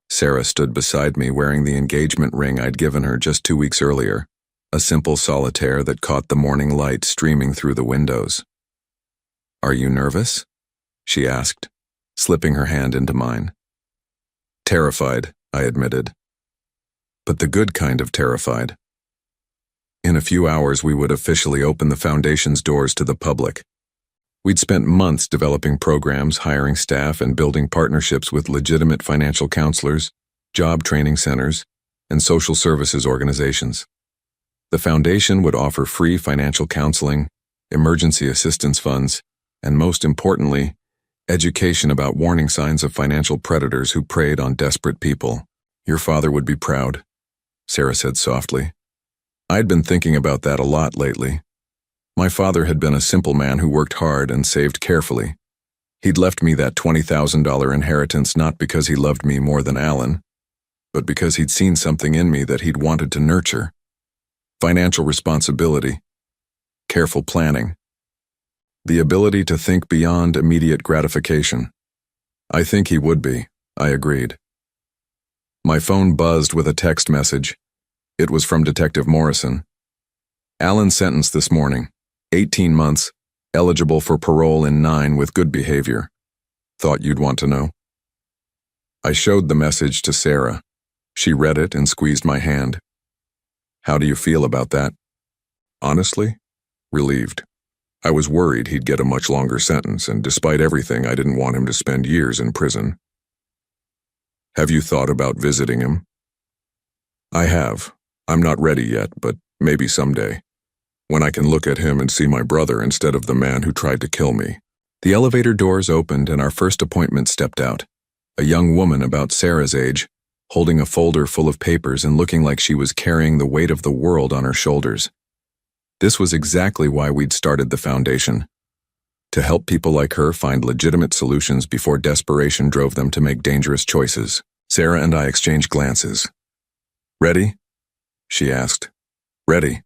Sarah stood beside me wearing the engagement ring I'd given her just 2 weeks earlier, a simple solitaire that caught the morning light streaming through the windows. Are you nervous? She asked, slipping her hand into mine. Terrified, I admitted. But the good kind of terrified. In a few hours, we would officially open the foundation's doors to the public. We'd spent months developing programs, hiring staff, and building partnerships with legitimate financial counselors, job training centers, and social services organizations. The foundation would offer free financial counseling, emergency assistance funds, and most importantly, education about warning signs of financial predators who preyed on desperate people. Your father would be proud, Sarah said softly. I'd been thinking about that a lot lately. My father had been a simple man who worked hard and saved carefully. He'd left me that $20,000 inheritance not because he loved me more than Alan, but because he'd seen something in me that he'd wanted to nurture. Financial responsibility, careful planning, the ability to think beyond immediate gratification. I think he would be, I agreed. My phone buzzed with a text message. It was from Detective Morrison. Alan sentenced this morning, 18 months, eligible for parole in 9 with good behavior. Thought you'd want to know. I showed the message to Sarah. She read it and squeezed my hand. How do you feel about that? Honestly, relieved. I was worried he'd get a much longer sentence, and despite everything, I didn't want him to spend years in prison. Have you thought about visiting him? I have. I'm not ready yet, but maybe someday, when I can look at him and see my brother instead of the man who tried to kill me. The elevator doors opened and our first appointment stepped out, a young woman about Sarah's age, holding a folder full of papers and looking like she was carrying the weight of the world on her shoulders. This was exactly why we'd started the foundation, to help people like her find legitimate solutions before desperation drove them to make dangerous choices. Sarah and I exchanged glances. Ready? She asked. Ready.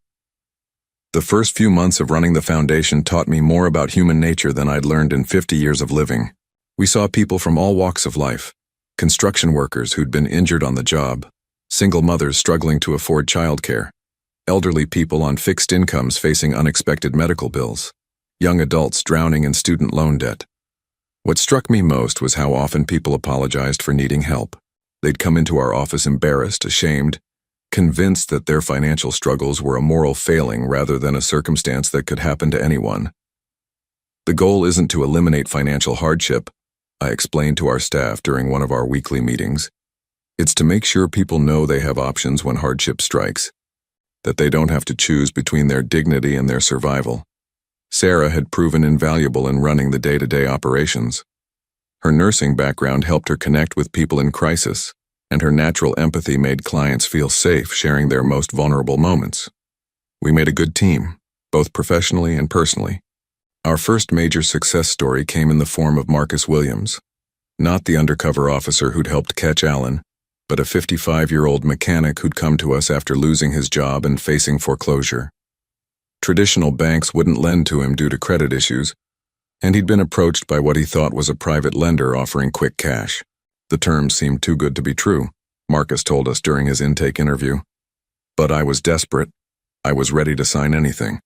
The first few months of running the foundation taught me more about human nature than I'd learned in 50 years of living. We saw people from all walks of life, construction workers who'd been injured on the job, single mothers struggling to afford childcare, elderly people on fixed incomes facing unexpected medical bills, young adults drowning in student loan debt. What struck me most was how often people apologized for needing help. They'd come into our office embarrassed, ashamed, convinced that their financial struggles were a moral failing rather than a circumstance that could happen to anyone. The goal isn't to eliminate financial hardship, I explained to our staff during one of our weekly meetings. It's to make sure people know they have options when hardship strikes, that they don't have to choose between their dignity and their survival. Sarah had proven invaluable in running the day-to-day operations. Her nursing background helped her connect with people in crisis, and her natural empathy made clients feel safe sharing their most vulnerable moments. We made a good team, both professionally and personally. Our first major success story came in the form of Marcus Williams, not the undercover officer who'd helped catch Alan, but a 55-year-old mechanic who'd come to us after losing his job and facing foreclosure. Traditional banks wouldn't lend to him due to credit issues, and he'd been approached by what he thought was a private lender offering quick cash. The terms seemed too good to be true, Marcus told us during his intake interview. But I was desperate. I was ready to sign anything.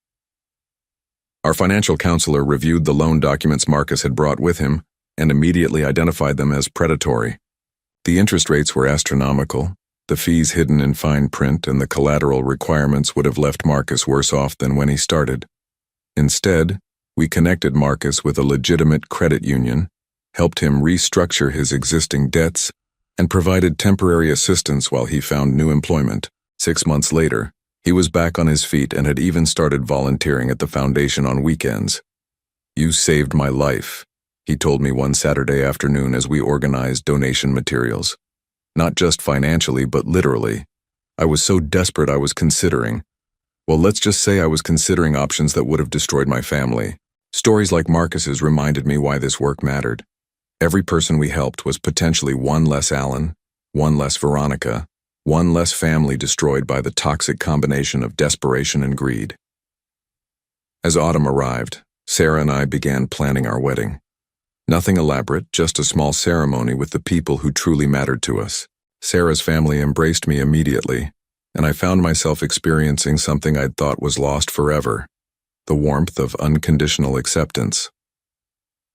Our financial counselor reviewed the loan documents Marcus had brought with him and immediately identified them as predatory. The interest rates were astronomical, the fees hidden in fine print, and the collateral requirements would have left Marcus worse off than when he started. Instead, we connected Marcus with a legitimate credit union, helped him restructure his existing debts, and provided temporary assistance while he found new employment. 6 months later, he was back on his feet and had even started volunteering at the foundation on weekends. "You saved my life," he told me one Saturday afternoon as we organized donation materials. Not just financially, but literally. I was so desperate I was considering, well, let's just say I was considering options that would have destroyed my family. Stories like Marcus's reminded me why this work mattered. Every person we helped was potentially one less Alan, one less Veronica, one less family destroyed by the toxic combination of desperation and greed. As autumn arrived, Sarah and I began planning our wedding. Nothing elaborate, just a small ceremony with the people who truly mattered to us. Sarah's family embraced me immediately, and I found myself experiencing something I'd thought was lost forever: the warmth of unconditional acceptance.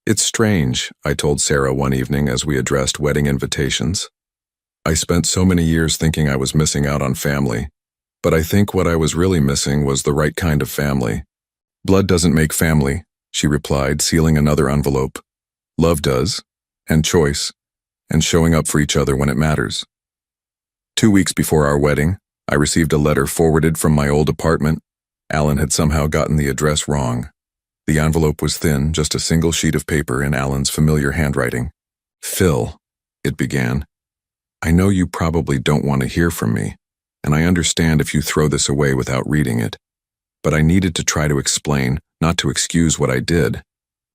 "It's strange," I told Sarah one evening as we addressed wedding invitations. "I spent so many years thinking I was missing out on family, but I think what I was really missing was the right kind of family." "Blood doesn't make family," she replied, sealing another envelope. "Love does, and choice, and showing up for each other when it matters." 2 weeks before our wedding, I received a letter forwarded from my old apartment. Alan had somehow gotten the address wrong. The envelope was thin, just a single sheet of paper in Alan's familiar handwriting. "Phil," it began, "I know you probably don't want to hear from me, and I understand if you throw this away without reading it. But I needed to try to explain, not to excuse what I did,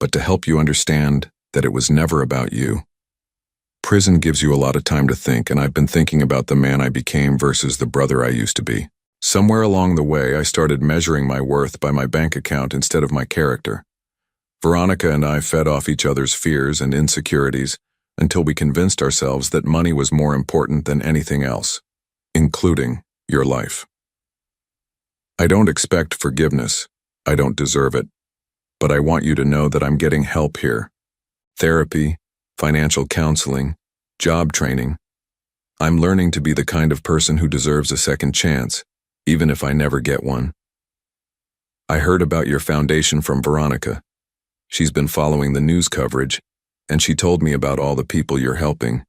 but to help you understand that it was never about you. Prison gives you a lot of time to think, and I've been thinking about the man I became versus the brother I used to be. Somewhere along the way, I started measuring my worth by my bank account instead of my character. Veronica and I fed off each other's fears and insecurities until we convinced ourselves that money was more important than anything else, including your life. I don't expect forgiveness. I don't deserve it. But I want you to know that I'm getting help here. Therapy, financial counseling, job training. I'm learning to be the kind of person who deserves a second chance, even if I never get one. I heard about your foundation from Veronica. She's been following the news coverage, and she told me about all the people you're helping.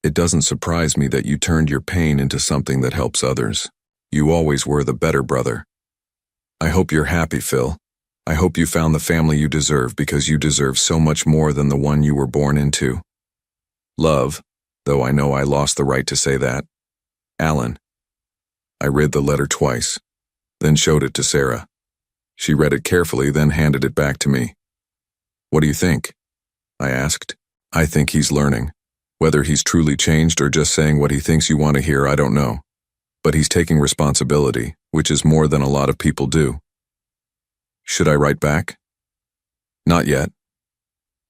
It doesn't surprise me that you turned your pain into something that helps others. You always were the better brother. I hope you're happy, Phil. I hope you found the family you deserve, because you deserve so much more than the one you were born into. Love, though I know I lost the right to say that. Alan." I read the letter twice, then showed it to Sarah. She read it carefully, then handed it back to me. "What do you think?" I asked. "I think he's learning. Whether he's truly changed or just saying what he thinks you want to hear, I don't know. But he's taking responsibility, which is more than a lot of people do." "Should I write back?" "Not yet.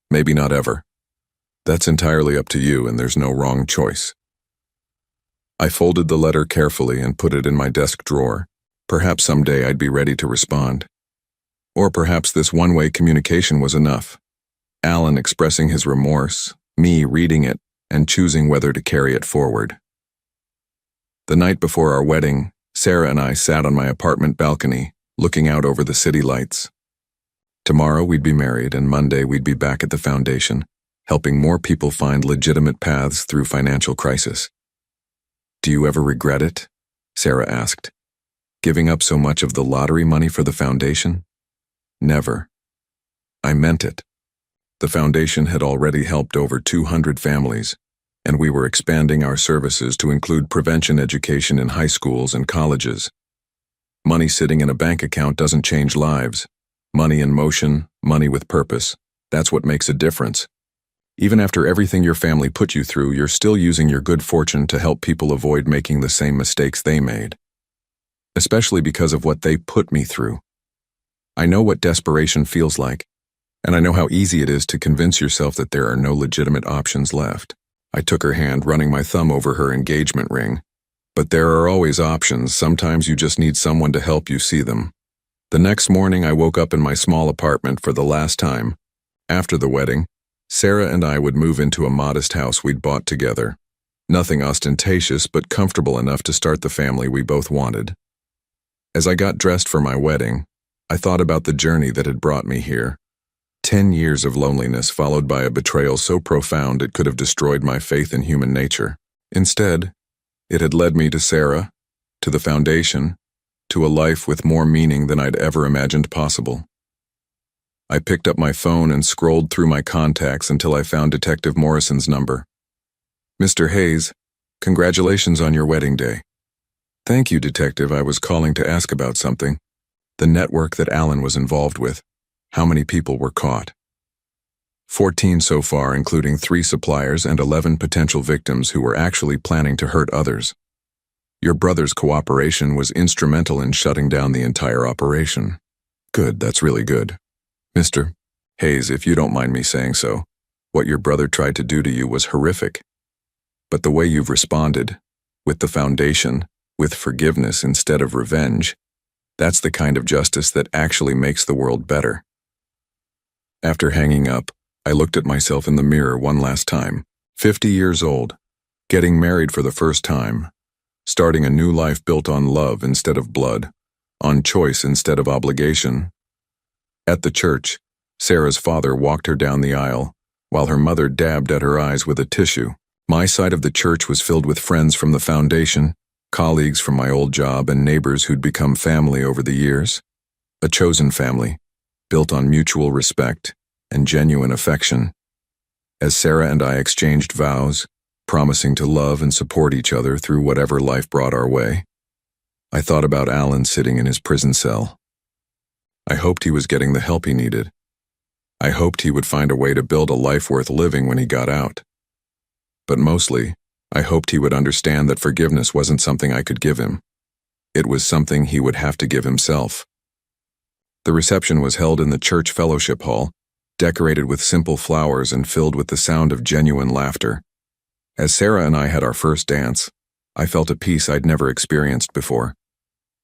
Maybe not ever. That's entirely up to you, and there's no wrong choice." I folded the letter carefully and put it in my desk drawer. Perhaps someday I'd be ready to respond. Or perhaps this one-way communication was enough. Alan expressing his remorse, me reading it, and choosing whether to carry it forward. The night before our wedding, Sarah and I sat on my apartment balcony, looking out over the city lights. Tomorrow we'd be married, and Monday we'd be back at the foundation, helping more people find legitimate paths through financial crisis. "Do you ever regret it?" Sarah asked. "Giving up so much of the lottery money for the foundation?" "Never." I meant it. The foundation had already helped over 200 families, and we were expanding our services to include prevention education in high schools and colleges. Money sitting in a bank account doesn't change lives. Money in motion, money with purpose. That's what makes a difference. Even after everything your family put you through, you're still using your good fortune to help people avoid making the same mistakes they made. Especially because of what they put me through. I know what desperation feels like, and I know how easy it is to convince yourself that there are no legitimate options left. I took her hand, running my thumb over her engagement ring. But there are always options. Sometimes you just need someone to help you see them. The next morning, I woke up in my small apartment for the last time. After the wedding, Sarah and I would move into a modest house we'd bought together. Nothing ostentatious, but comfortable enough to start the family we both wanted. As I got dressed for my wedding, I thought about the journey that had brought me here. 10 years of loneliness followed by a betrayal so profound it could have destroyed my faith in human nature. Instead, it had led me to Sarah, to the foundation, to a life with more meaning than I'd ever imagined possible. I picked up my phone and scrolled through my contacts until I found Detective Morrison's number. "Mr. Hayes, congratulations on your wedding day." "Thank you, Detective. I was calling to ask about something." "The network that Alan was involved with. How many people were caught?" 14 so far, including 3 suppliers and 11 potential victims who were actually planning to hurt others. Your brother's cooperation was instrumental in shutting down the entire operation." "Good, that's really good." "Mr. Hayes, if you don't mind me saying so, what your brother tried to do to you was horrific. But the way you've responded, with the foundation, with forgiveness instead of revenge, that's the kind of justice that actually makes the world better." After hanging up, I looked at myself in the mirror one last time. 50 years old, getting married for the first time, starting a new life built on love instead of blood, on choice instead of obligation. At the church, Sarah's father walked her down the aisle, while her mother dabbed at her eyes with a tissue. My side of the church was filled with friends from the foundation, colleagues from my old job, and neighbors who'd become family over the years. A chosen family, built on mutual respect and genuine affection. As Sarah and I exchanged vows, promising to love and support each other through whatever life brought our way, I thought about Alan sitting in his prison cell. I hoped he was getting the help he needed. I hoped he would find a way to build a life worth living when he got out. But mostly, I hoped he would understand that forgiveness wasn't something I could give him. It was something he would have to give himself. The reception was held in the church fellowship hall, decorated with simple flowers and filled with the sound of genuine laughter. As Sarah and I had our first dance, I felt a peace I'd never experienced before.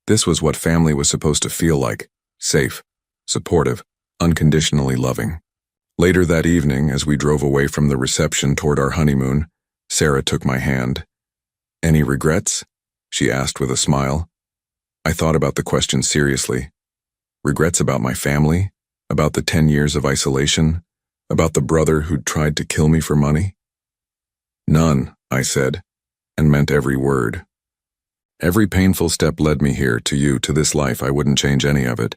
This was what family was supposed to feel like. Safe, supportive, unconditionally loving. Later that evening, as we drove away from the reception toward our honeymoon, Sarah took my hand. "Any regrets?" she asked with a smile. I thought about the question seriously. Regrets about my family? About the 10 years of isolation? About the brother who'd tried to kill me for money? "None," I said, and meant every word. Every painful step led me here, to you, to this life. I wouldn't change any of it.